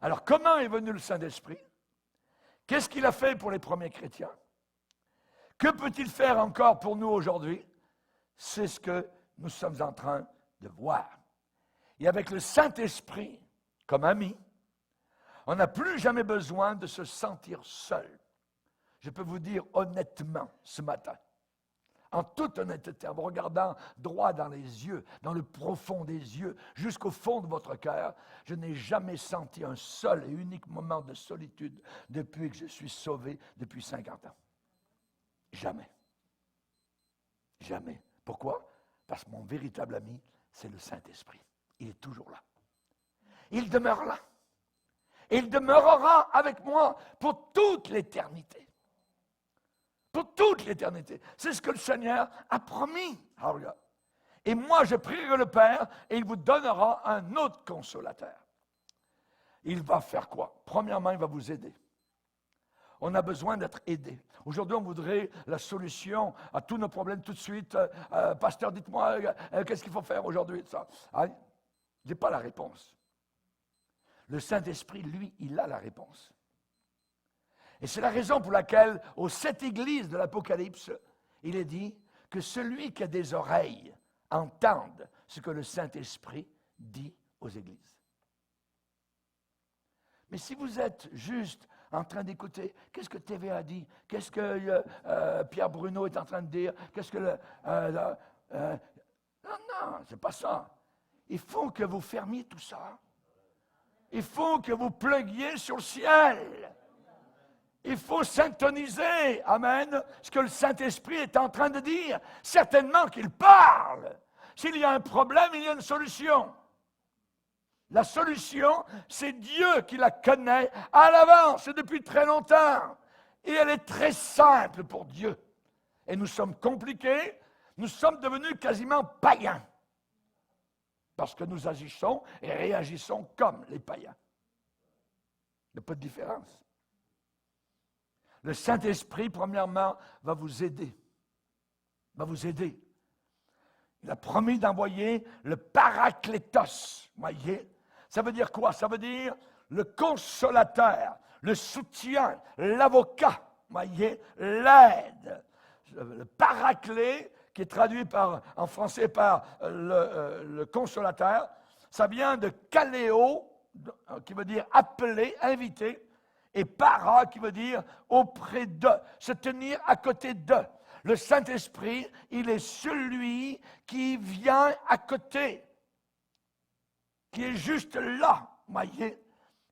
Alors, comment est venu le Saint-Esprit? Qu'est-ce qu'il a fait pour les premiers chrétiens? Que peut-il faire encore pour nous aujourd'hui? C'est ce que nous sommes en train de voir. Et avec le Saint-Esprit comme ami, on n'a plus jamais besoin de se sentir seul. Je peux vous dire honnêtement ce matin, en toute honnêteté, en vous regardant droit dans les yeux, dans le profond des yeux, jusqu'au fond de votre cœur, je n'ai jamais senti un seul et unique moment de solitude depuis que je suis sauvé depuis 50 ans. Jamais. Jamais. Pourquoi? Parce que mon véritable ami, c'est le Saint-Esprit. Il est toujours là. Il demeure là. Il demeurera avec moi pour toute l'éternité. Pour toute l'éternité. C'est ce que le Seigneur a promis. Alléluia. Et moi, je prierai le Père et il vous donnera un autre consolateur. Il va faire quoi? Premièrement, il va vous aider. On a besoin d'être aidé. Aujourd'hui, on voudrait la solution à tous nos problèmes tout de suite. Pasteur, dites-moi, qu'est-ce qu'il faut faire aujourd'hui? Ça. Je n'ai pas la réponse. Le Saint-Esprit, lui, il a la réponse. Et c'est la raison pour laquelle, aux 7 églises de l'Apocalypse, il est dit que celui qui a des oreilles entende ce que le Saint-Esprit dit aux églises. Mais si vous êtes juste en train d'écouter, qu'est-ce que TVA dit? Qu'est-ce que Pierre Bruno est en train de dire? Qu'est-ce que non, c'est pas ça. Il faut que vous fermiez tout ça. Il faut que vous pluguiez sur le ciel. Il faut syntoniser, amen, ce que le Saint-Esprit est en train de dire. Certainement qu'il parle. S'il y a un problème, il y a une solution. La solution, c'est Dieu qui la connaît à l'avance et depuis très longtemps. Et elle est très simple pour Dieu. Et nous sommes compliqués, nous sommes devenus quasiment païens. Parce que nous agissons et réagissons comme les païens. Il n'y a pas de différence. Le Saint-Esprit, premièrement, va vous aider. Va vous aider. Il a promis d'envoyer le Paraclétos. Voyez? Ça veut dire quoi? Ça veut dire le consolateur, le soutien, l'avocat. Voyez? L'aide. Le Paraclet, qui est traduit en français par le consolateur, ça vient de kaléo, qui veut dire appeler, inviter, et para, qui veut dire auprès d'eux, se tenir à côté d'eux. Le Saint-Esprit, il est celui qui vient à côté, qui est juste là, voyez.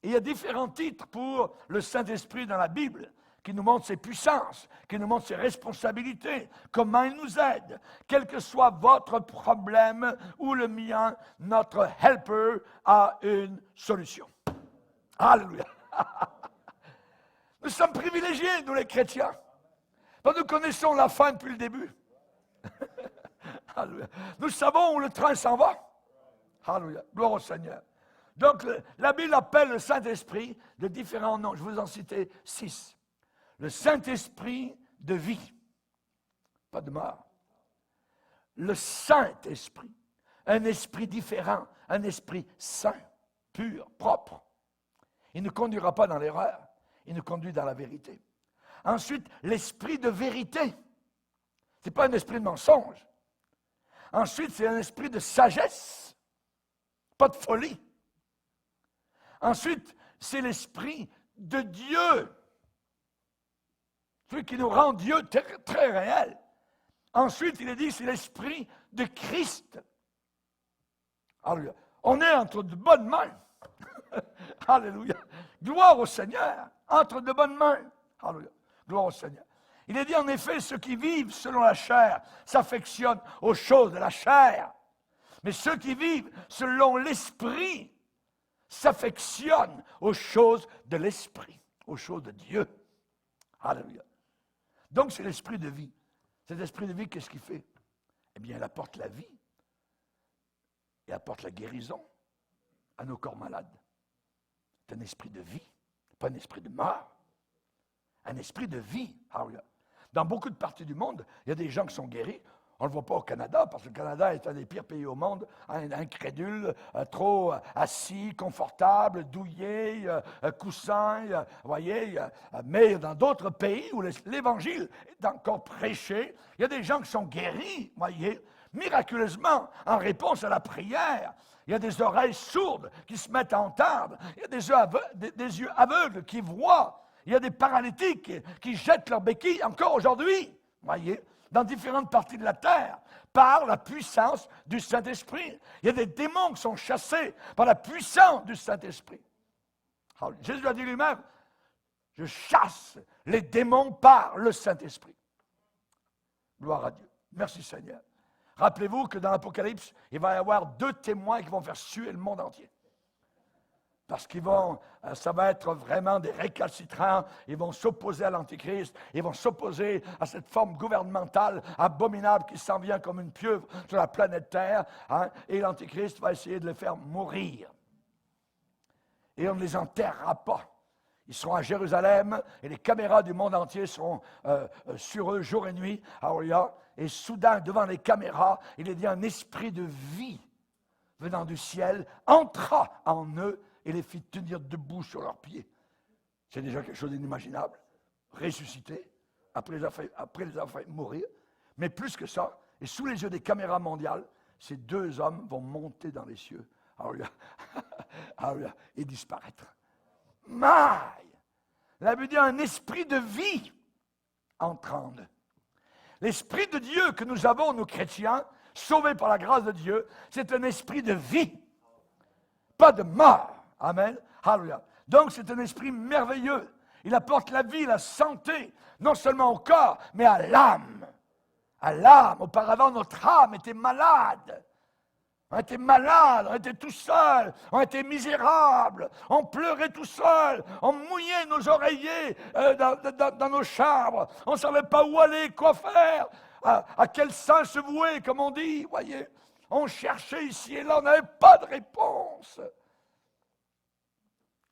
Et il y a différents titres pour le Saint-Esprit dans la Bible, qui nous montrent ses puissances, qui nous montrent ses responsabilités, comment il nous aide. Quel que soit votre problème ou le mien, notre helper a une solution. Alléluia. Nous sommes privilégiés, nous les chrétiens. Nous connaissons la fin depuis le début. Alléluia. Nous savons où le train s'en va. Alléluia. Gloire au Seigneur. Donc, la Bible appelle le Saint-Esprit de différents noms. Je vous en citer 6. Le Saint-Esprit de vie. Pas de mort. Le Saint-Esprit. Un esprit différent. Un esprit saint, pur, propre. Il ne conduira pas dans l'erreur. Il nous conduit dans la vérité. Ensuite, l'esprit de vérité. Ce n'est pas un esprit de mensonge. Ensuite, c'est un esprit de sagesse. Pas de folie. Ensuite, c'est l'esprit de Dieu. Celui qui nous rend Dieu très, très réel. Ensuite, il est dit, c'est l'esprit de Christ. Alléluia. On est entre de bonnes mains. Alléluia. Gloire au Seigneur. Entre de bonnes mains. Alléluia. Gloire au Seigneur. Il est dit en effet, ceux qui vivent selon la chair s'affectionnent aux choses de la chair. Mais ceux qui vivent selon l'esprit s'affectionnent aux choses de l'esprit, aux choses de Dieu. Alléluia. Donc c'est l'esprit de vie. Cet esprit de vie, qu'est-ce qu'il fait? Eh bien, il apporte la vie. Il apporte la guérison à nos corps malades. C'est un esprit de vie, pas un esprit de mort. Un esprit de vie. Alléluia. Dans beaucoup de parties du monde, il y a des gens qui sont guéris. On ne le voit pas au Canada, parce que le Canada est un des pires pays au monde, incrédule, trop assis, confortable, douillet, coussin, voyez. Mais dans d'autres pays où l'Évangile est encore prêché, il y a des gens qui sont guéris, voyez, miraculeusement, en réponse à la prière. Il y a des oreilles sourdes qui se mettent à entendre. Il y a des yeux aveugles qui voient. Il y a des paralytiques qui jettent leurs béquilles encore aujourd'hui, voyez, dans différentes parties de la terre, par la puissance du Saint-Esprit. Il y a des démons qui sont chassés par la puissance du Saint-Esprit. Alors, Jésus a dit lui-même, je chasse les démons par le Saint-Esprit. Gloire à Dieu. Merci Seigneur. Rappelez-vous que dans l'Apocalypse, il va y avoir 2 témoins qui vont faire suer le monde entier. Parce qu'ils vont, ça va être vraiment des récalcitrants, ils vont s'opposer à l'Antichrist, ils vont s'opposer à cette forme gouvernementale abominable qui s'en vient comme une pieuvre sur la planète Terre, hein, et l'Antichrist va essayer de les faire mourir. Et on ne les enterrera pas. Ils seront à Jérusalem et les caméras du monde entier seront sur eux jour et nuit. Et soudain, devant les caméras, il est dit un esprit de vie venant du ciel entra en eux et les fit tenir debout sur leurs pieds. C'est déjà quelque chose d'inimaginable. Ressuscité, après les avoir fait mourir. Mais plus que ça, et sous les yeux des caméras mondiales, ces 2 hommes vont monter dans les cieux. Et disparaître. Maï! La Bible dit un esprit de vie entre en eux. L'esprit de Dieu que nous avons, nous chrétiens, sauvés par la grâce de Dieu, c'est un esprit de vie. Pas de mort. Amen. Alléluia. Donc, c'est un esprit merveilleux. Il apporte la vie, la santé, non seulement au corps, mais à l'âme. À l'âme. Auparavant, notre âme était malade. On était malade, on était tout seul, on était misérable, on pleurait tout seul, on mouillait nos oreillers dans nos chambres, on ne savait pas où aller, quoi faire, à quel sein se vouer, comme on dit, voyez. On cherchait ici et là, on n'avait pas de réponse.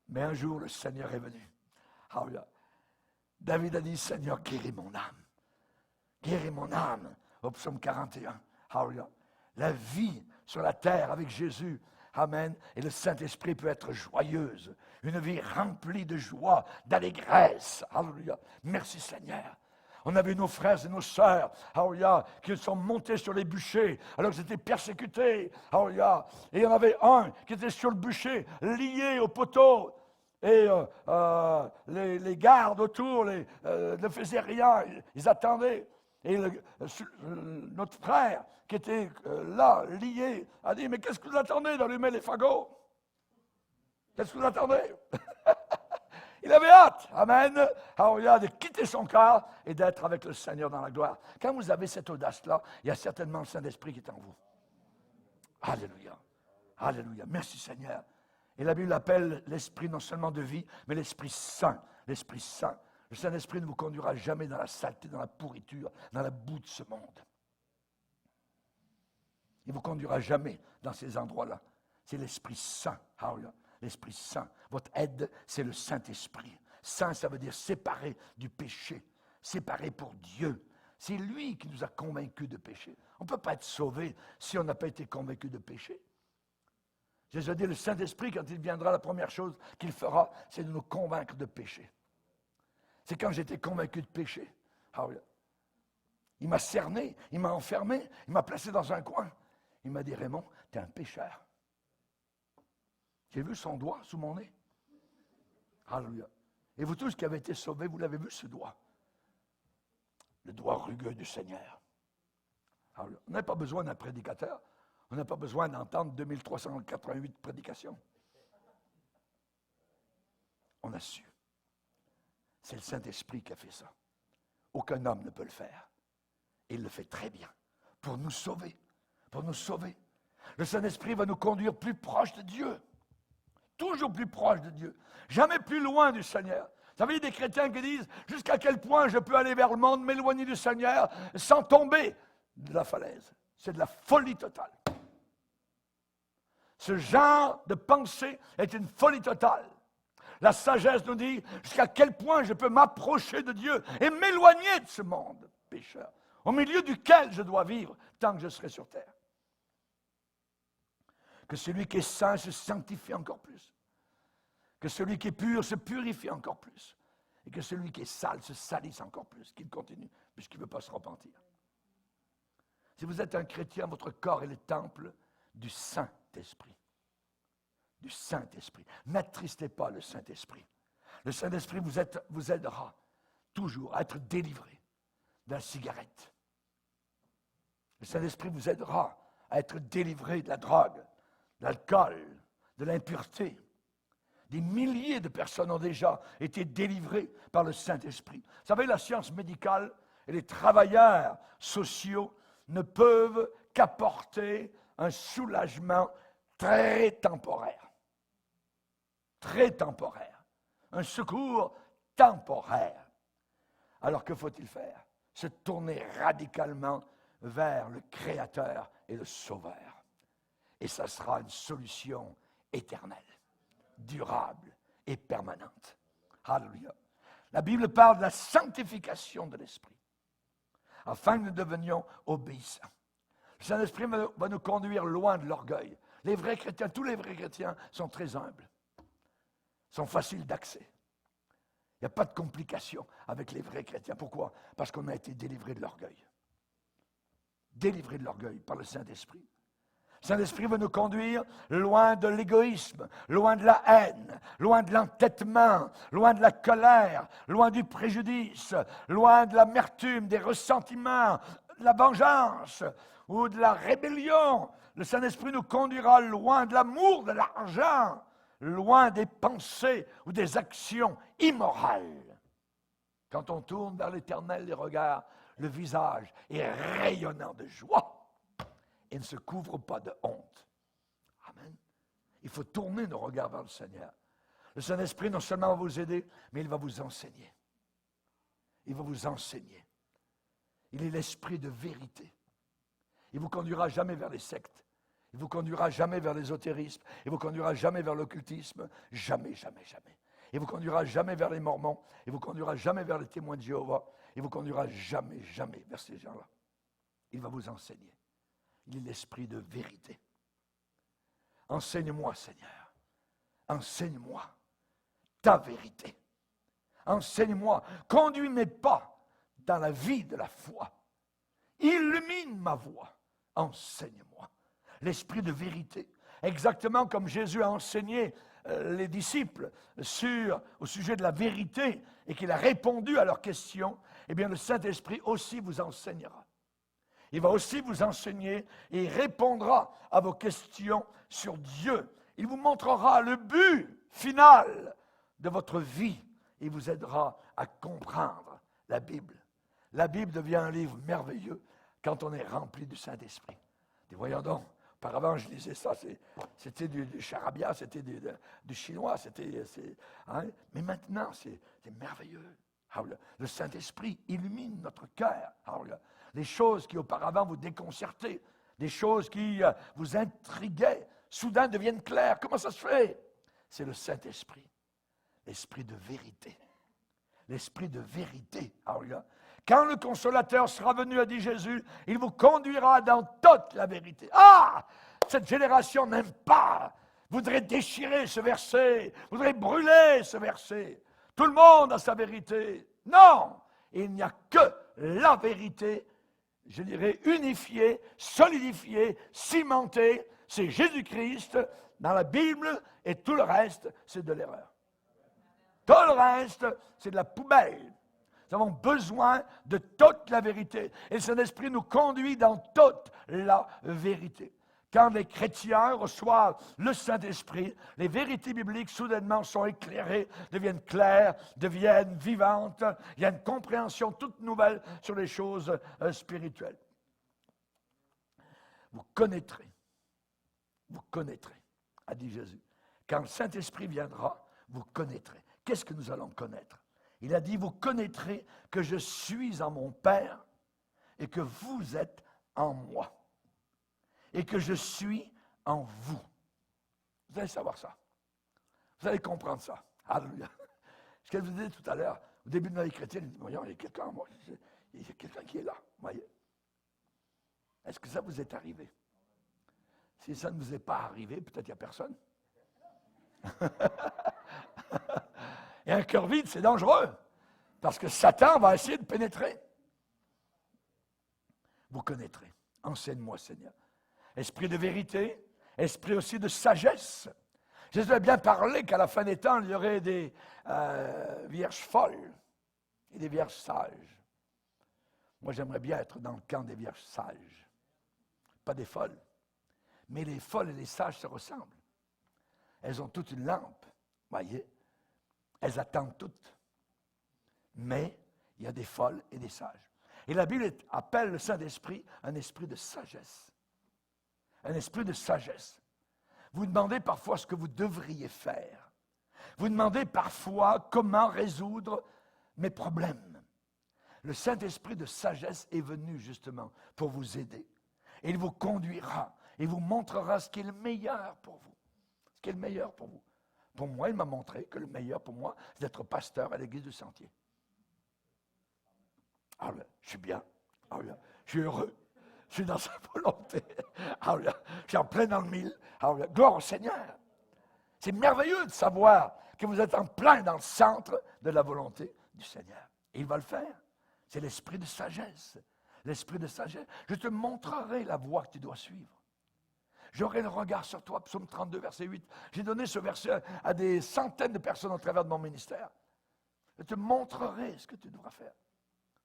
Mais un jour, le Seigneur est venu. Alléluia. David a dit, Seigneur, guéris mon âme. Guéris mon âme. Au psaume 41. Alléluia. La vie sur la terre avec Jésus. Amen. Et le Saint-Esprit peut être joyeuse. Une vie remplie de joie, d'allégresse. Alléluia. Merci Seigneur. On a vu nos frères et nos sœurs, alléluia, qui sont montés sur les bûchers alors qu'ils étaient persécutés. Alléluia. Et il y en avait un qui était sur le bûcher, lié au poteau. Et les gardes autour ne faisaient rien, ils attendaient. Et notre frère qui était là, lié, a dit, mais qu'est-ce que vous attendez d'allumer les fagots? Qu'est-ce que vous attendez? Il avait hâte, amen, de quitter son corps et d'être avec le Seigneur dans la gloire. Quand vous avez cette audace-là, il y a certainement le Saint-Esprit qui est en vous. Alléluia. Alléluia. Merci Seigneur. Et la Bible appelle l'Esprit non seulement de vie, mais l'Esprit Saint. L'Esprit Saint. Le Saint-Esprit ne vous conduira jamais dans la saleté, dans la pourriture, dans la boue de ce monde. Il ne vous conduira jamais dans ces endroits-là. C'est l'Esprit Saint. Alléluia. L'Esprit Saint. Votre aide, c'est le Saint-Esprit. Saint, ça veut dire séparé du péché, séparé pour Dieu. C'est lui qui nous a convaincus de péché. On ne peut pas être sauvé si on n'a pas été convaincu de péché. Jésus a dit, le Saint-Esprit, quand il viendra, la première chose qu'il fera, c'est de nous convaincre de péché. C'est quand j'étais convaincu de péché. Il m'a cerné, il m'a enfermé, il m'a placé dans un coin. Il m'a dit, Raymond, tu es un pécheur. J'ai vu son doigt sous mon nez. Alléluia. Et vous tous qui avez été sauvés, vous l'avez vu ce doigt. Le doigt rugueux du Seigneur. Alléluia. On n'a pas besoin d'un prédicateur. On n'a pas besoin d'entendre 2388 prédications. On a su. C'est le Saint-Esprit qui a fait ça. Aucun homme ne peut le faire. Et il le fait très bien. Pour nous sauver. Pour nous sauver. Le Saint-Esprit va nous conduire plus proche de Dieu. Toujours plus proche de Dieu. Jamais plus loin du Seigneur. Vous savez, il y a des chrétiens qui disent jusqu'à quel point je peux aller vers le monde, m'éloigner du Seigneur, sans tomber de la falaise. C'est de la folie totale. Ce genre de pensée est une folie totale. La sagesse nous dit jusqu'à quel point je peux m'approcher de Dieu et m'éloigner de ce monde pécheur, au milieu duquel je dois vivre tant que je serai sur terre. Que celui qui est saint se sanctifie encore plus. Que celui qui est pur se purifie encore plus. Et que celui qui est sale se salisse encore plus, qu'il continue, puisqu'il ne veut pas se repentir. Si vous êtes un chrétien, votre corps est le temple du Saint-Esprit. Du Saint-Esprit. N'attristez pas le Saint-Esprit. Le Saint-Esprit vous aidera toujours à être délivré de la cigarette. Le Saint-Esprit vous aidera à être délivré de la drogue, de l'alcool, de l'impureté. Des milliers de personnes ont déjà été délivrées par le Saint-Esprit. Vous savez, la science médicale et les travailleurs sociaux ne peuvent qu'apporter un soulagement très temporaire. Très temporaire. Un secours temporaire. Alors que faut-il faire? Se tourner radicalement vers le Créateur et le Sauveur. Et ça sera une solution éternelle, durable et permanente. Alléluia. La Bible parle de la sanctification de l'Esprit, afin que nous devenions obéissants. Le Saint-Esprit va nous conduire loin de l'orgueil. Les vrais chrétiens, tous les vrais chrétiens sont très humbles, sont faciles d'accès. Il n'y a pas de complications avec les vrais chrétiens. Pourquoi? Parce qu'on a été délivrés de l'orgueil. Délivrés de l'orgueil par le Saint-Esprit. Le Saint-Esprit va nous conduire loin de l'égoïsme, loin de la haine, loin de l'entêtement, loin de la colère, loin du préjudice, loin de l'amertume, des ressentiments, de la vengeance ou de la rébellion. Le Saint-Esprit nous conduira loin de l'amour de l'argent, loin des pensées ou des actions immorales. Quand on tourne vers l'Éternel les regards, le visage est rayonnant de joie et ne se couvre pas de honte. Amen. Il faut tourner nos regards vers le Seigneur. Le Saint-Esprit non seulement va vous aider, mais il va vous enseigner. Il va vous enseigner. Il est l'esprit de vérité. Il ne vous conduira jamais vers les sectes. Il ne vous conduira jamais vers l'ésotérisme. Il ne vous conduira jamais vers l'occultisme. Jamais, jamais, jamais. Il ne vous conduira jamais vers les Mormons. Il ne vous conduira jamais vers les témoins de Jéhovah. Il ne vous conduira jamais, jamais vers ces gens-là. Il va vous enseigner. Il est l'esprit de vérité. Enseigne-moi, Seigneur. Enseigne-moi ta vérité. Enseigne-moi. Conduis mes pas dans la vie de la foi. Illumine ma voie. Enseigne-moi. L'esprit de vérité. Exactement comme Jésus a enseigné les disciples au sujet de la vérité et qu'il a répondu à leurs questions, eh bien le Saint-Esprit aussi vous enseignera. Il va aussi vous enseigner et répondra à vos questions sur Dieu. Il vous montrera le but final de votre vie et vous aidera à comprendre la Bible. La Bible devient un livre merveilleux quand on est rempli du Saint-Esprit. Et voyons donc, auparavant je lisais ça, c'était du charabia, c'était du chinois, mais maintenant c'est merveilleux. Le Saint-Esprit illumine notre cœur. Les choses qui auparavant vous déconcertaient, des choses qui vous intriguaient, soudain deviennent claires. Comment ça se fait? C'est le Saint-Esprit, l'Esprit de vérité. L'Esprit de vérité. Quand le Consolateur sera venu, a dit Jésus, il vous conduira dans toute la vérité. Ah! Cette génération n'aime pas, voudrait déchirer ce verset, voudrait brûler ce verset. Tout le monde a sa vérité. Non! Il n'y a que la vérité, je dirais unifiée, solidifiée, cimentée. C'est Jésus-Christ dans la Bible et tout le reste, c'est de l'erreur. Tout le reste, c'est de la poubelle. Nous avons besoin de toute la vérité. Et le Saint-Esprit nous conduit dans toute la vérité. Quand les chrétiens reçoivent le Saint-Esprit, les vérités bibliques soudainement sont éclairées, deviennent claires, deviennent vivantes. Il y a une compréhension toute nouvelle sur les choses spirituelles. Vous connaîtrez, a dit Jésus. Quand le Saint-Esprit viendra, vous connaîtrez. Qu'est-ce que nous allons connaître? Il a dit, vous connaîtrez que je suis en mon Père et que vous êtes en moi. Et que je suis en vous. Vous allez savoir ça. Vous allez comprendre ça. Alléluia. Ce que je vous disais tout à l'heure, au début de ma vie chrétienne, voyons, il y a quelqu'un en moi. Il y a quelqu'un qui est là. Voyez. Est-ce que ça vous est arrivé? Si ça ne vous est pas arrivé, peut-être il n'y a personne. Et un cœur vide, c'est dangereux. Parce que Satan va essayer de pénétrer. Vous connaîtrez. Enseigne-moi, Seigneur. Esprit de vérité, esprit aussi de sagesse. Jésus a bien parlé qu'à la fin des temps, il y aurait des vierges folles et des vierges sages. Moi, j'aimerais bien être dans le camp des vierges sages. Pas des folles. Mais les folles et les sages se ressemblent. Elles ont toutes une lampe, voyez. Elles attendent toutes. Mais il y a des folles et des sages. Et la Bible appelle le Saint-Esprit un esprit de sagesse. Un esprit de sagesse. Vous demandez parfois ce que vous devriez faire. Vous demandez parfois comment résoudre mes problèmes. Le Saint-Esprit de sagesse est venu justement pour vous aider. Et il vous conduira. Il vous montrera ce qui est le meilleur pour vous. Ce qui est le meilleur pour vous. Pour moi, il m'a montré que le meilleur pour moi, c'est d'être pasteur à l'église du Sentier. Ah là, je suis bien. Ah là, je suis heureux. Je suis dans sa volonté. Ah là, je suis en plein dans le mille. Ah là, gloire au Seigneur. C'est merveilleux de savoir que vous êtes en plein dans le centre de la volonté du Seigneur. Et il va le faire. C'est l'esprit de sagesse. L'esprit de sagesse. Je te montrerai la voie que tu dois suivre. J'aurai le regard sur toi, psaume 32, verset 8. J'ai donné ce verset à des centaines de personnes au travers de mon ministère. Je te montrerai ce que tu devras faire.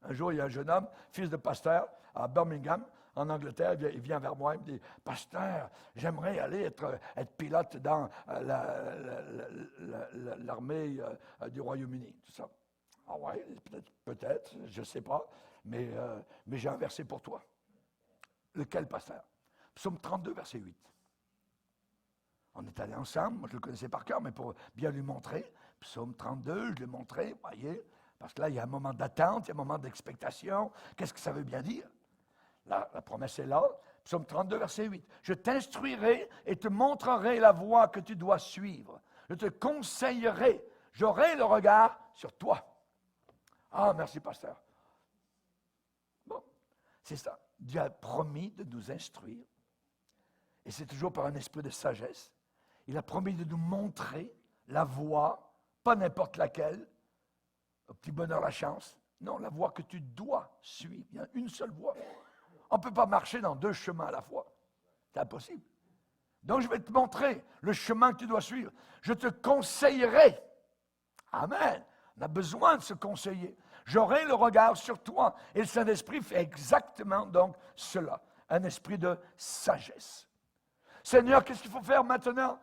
Un jour, il y a un jeune homme, fils de pasteur, à Birmingham, en Angleterre. Il vient vers moi, il me dit, « Pasteur, j'aimerais aller être pilote dans l'armée du Royaume-Uni. » Tout ça. Ah ouais, peut-être, je ne sais pas, mais j'ai un verset pour toi. Lequel, pasteur? Psaume 32, verset 8. On est allés ensemble, moi je le connaissais par cœur, mais pour bien lui montrer, Psaume 32, je l'ai montré, voyez, parce que là, il y a un moment d'attente, il y a un moment d'expectation. Qu'est-ce que ça veut bien dire? La promesse est là. Psaume 32, verset 8. Je t'instruirai et te montrerai la voie que tu dois suivre. Je te conseillerai, j'aurai le regard sur toi. Ah, merci, pasteur. Bon, c'est ça. Dieu a promis de nous instruire. Et c'est toujours par un esprit de sagesse. Il a promis de nous montrer la voie, pas n'importe laquelle, au petit bonheur, la chance. Non, la voie que tu dois suivre. Il y a une seule voie. On ne peut pas marcher dans 2 chemins à la fois. C'est impossible. Donc, je vais te montrer le chemin que tu dois suivre. Je te conseillerai. Amen. On a besoin de se conseiller. J'aurai le regard sur toi. Et le Saint-Esprit fait exactement donc cela. Un esprit de sagesse. Seigneur, qu'est-ce qu'il faut faire maintenant?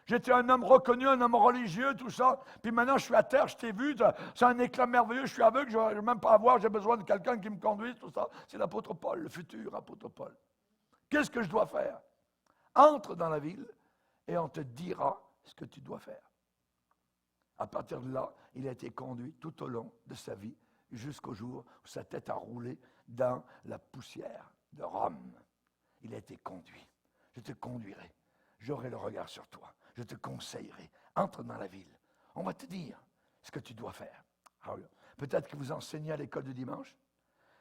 J'étais un homme reconnu, un homme religieux, tout ça. Puis maintenant, je suis à terre, je t'ai vu, c'est un éclat merveilleux, je suis aveugle, je ne vais même pas avoir, j'ai besoin de quelqu'un qui me conduise, tout ça. C'est l'apôtre Paul, le futur apôtre Paul. Qu'est-ce que je dois faire? Entre dans la ville et on te dira ce que tu dois faire. À partir de là, il a été conduit tout au long de sa vie, jusqu'au jour où sa tête a roulé dans la poussière de Rome. Il a été conduit. Je te conduirai. J'aurai le regard sur toi. Je te conseillerai. Entre dans la ville. On va te dire ce que tu dois faire. Peut-être que vous enseignez à l'école du dimanche.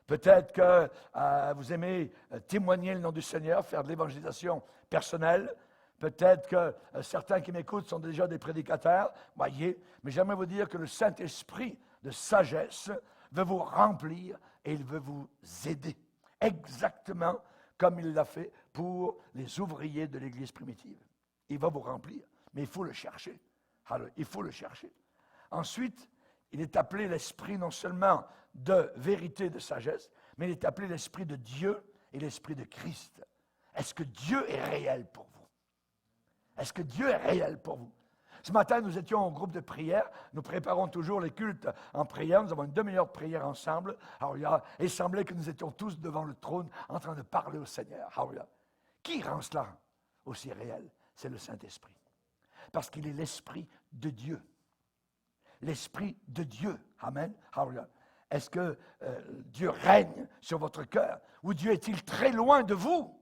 Peut-être que vous aimez témoigner le nom du Seigneur, faire de l'évangélisation personnelle. Peut-être que certains qui m'écoutent sont déjà des prédicateurs. Voyez, mais j'aimerais vous dire que le Saint-Esprit de sagesse veut vous remplir et il veut vous aider. Exactement comme il l'a fait pour les ouvriers de l'Église primitive. Il va vous remplir, mais il faut le chercher. Alors, il faut le chercher. Ensuite, il est appelé l'esprit non seulement de vérité et de sagesse, mais il est appelé l'esprit de Dieu et l'esprit de Christ. Est-ce que Dieu est réel pour vous? Est-ce que Dieu est réel pour vous? Ce matin, nous étions au groupe de prière. Nous préparons toujours les cultes en prière. Nous avons une demi-heure de prière ensemble. Il semblait que nous étions tous devant le trône en train de parler au Seigneur. Qui rend cela aussi réel? C'est le Saint-Esprit. Parce qu'il est l'Esprit de Dieu. L'Esprit de Dieu. Amen. Est-ce que Dieu règne sur votre cœur? Ou Dieu est-il très loin de vous?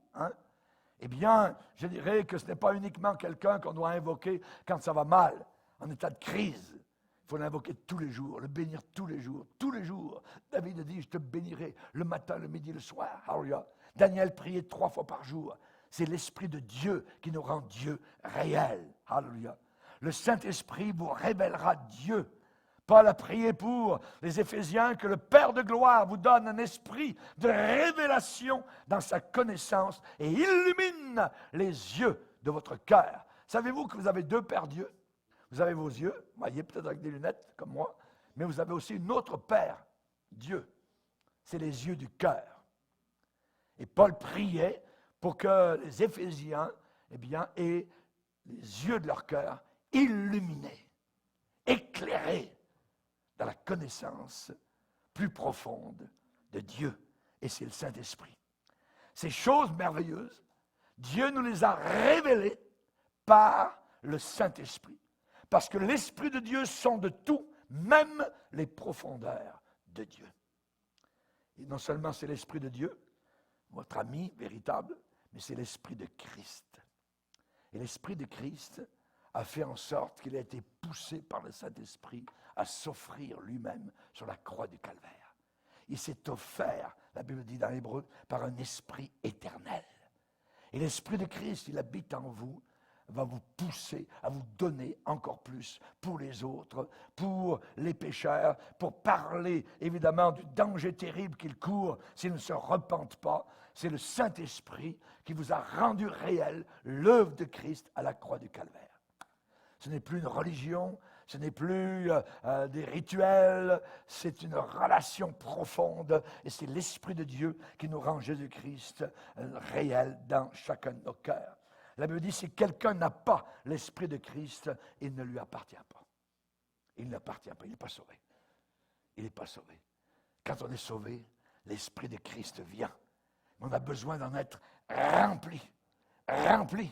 Eh bien, je dirais que ce n'est pas uniquement quelqu'un qu'on doit invoquer quand ça va mal, en état de crise. Il faut l'invoquer tous les jours, le bénir tous les jours. Tous les jours. David a dit, je te bénirai le matin, le midi, le soir. Alléluia. Daniel priait 3 fois par jour. C'est l'Esprit de Dieu qui nous rend Dieu réel. Alléluia. Le Saint-Esprit vous révélera Dieu. Paul a prié pour les Éphésiens que le Père de gloire vous donne un esprit de révélation dans sa connaissance et illumine les yeux de votre cœur. Savez-vous que vous avez 2 Pères Dieu? Vous avez vos yeux, vous voyez peut-être avec des lunettes comme moi, mais vous avez aussi une autre Père, Dieu. C'est les yeux du cœur. Et Paul priait pour que les Éphésiens, aient les yeux de leur cœur illuminés, éclairés dans la connaissance plus profonde de Dieu. Et c'est le Saint-Esprit. Ces choses merveilleuses, Dieu nous les a révélées par le Saint-Esprit. Parce que l'Esprit de Dieu sonde tout, même les profondeurs de Dieu. Et non seulement c'est l'Esprit de Dieu, votre ami véritable, mais c'est l'Esprit de Christ. Et l'Esprit de Christ a fait en sorte qu'il a été poussé par le Saint-Esprit à s'offrir lui-même sur la croix du Calvaire. Il s'est offert, la Bible dit dans l'Hébreu, par un esprit éternel. Et l'Esprit de Christ, il habite en vous, va vous pousser à vous donner encore plus pour les autres, pour les pécheurs, pour parler évidemment du danger terrible qu'ils courent s'ils ne se repentent pas. C'est le Saint-Esprit qui vous a rendu réel l'œuvre de Christ à la croix du Calvaire. Ce n'est plus une religion, ce n'est plus des rituels, c'est une relation profonde et c'est l'Esprit de Dieu qui nous rend Jésus-Christ réel dans chacun de nos cœurs. La Bible dit, si quelqu'un n'a pas l'Esprit de Christ, il ne lui appartient pas. Il n'appartient pas, il n'est pas sauvé. Il n'est pas sauvé. Quand on est sauvé, l'Esprit de Christ vient. On a besoin d'en être rempli. Rempli.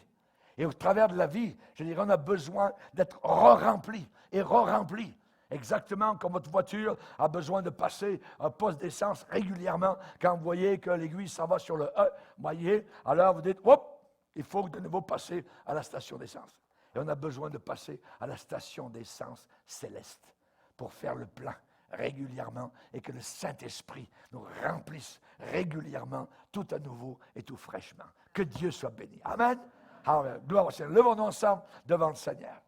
Et au travers de la vie, je dirais, on a besoin d'être re-rempli et re-rempli. Exactement comme votre voiture a besoin de passer un poste d'essence régulièrement. Quand vous voyez que l'aiguille s'en va sur le E, voyez, alors vous dites, hop, il faut de nouveau passer à la station d'essence. Et on a besoin de passer à la station d'essence céleste pour faire le plein régulièrement et que le Saint-Esprit nous remplisse régulièrement, tout à nouveau et tout fraîchement. Que Dieu soit béni. Amen. Amen. Gloire au Seigneur. Levons-nous ensemble devant le Seigneur.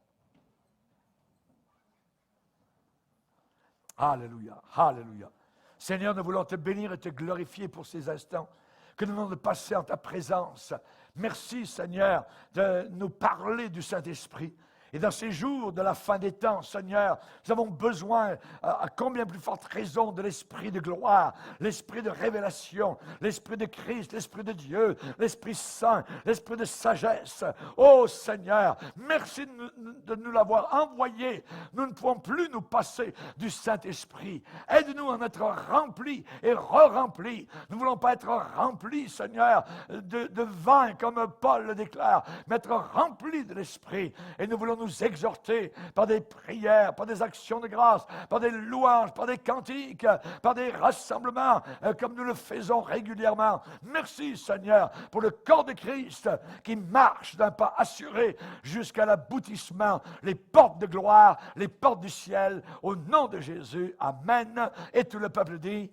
Alléluia. Alléluia. Seigneur, nous voulons te bénir et te glorifier pour ces instants que nous venons de passer en ta présence. Merci, Seigneur, de nous parler du Saint-Esprit. Et dans ces jours de la fin des temps, Seigneur, nous avons besoin, à combien plus forte raison, de l'Esprit de gloire, l'Esprit de révélation, l'Esprit de Christ, l'Esprit de Dieu, l'Esprit Saint, l'Esprit de sagesse. Oh Seigneur, merci de nous l'avoir envoyé. Nous ne pouvons plus nous passer du Saint-Esprit. Aide-nous à être remplis et re-remplis. Nous ne voulons pas être remplis, Seigneur, de vin, comme Paul le déclare, mais être remplis de l'Esprit. Et nous voulons nous exhorter par des prières, par des actions de grâce, par des louanges, par des cantiques, par des rassemblements, comme nous le faisons régulièrement. Merci, Seigneur, pour le corps de Christ qui marche d'un pas assuré jusqu'à l'aboutissement, les portes de gloire, les portes du ciel, au nom de Jésus. Amen. Et tout le peuple dit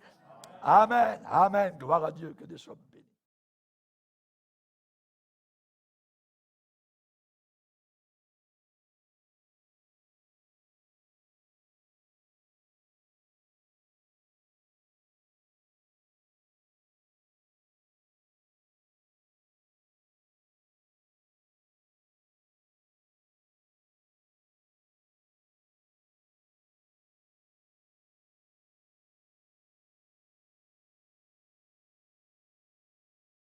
Amen. Amen. Gloire à Dieu, que Dieu soit béni.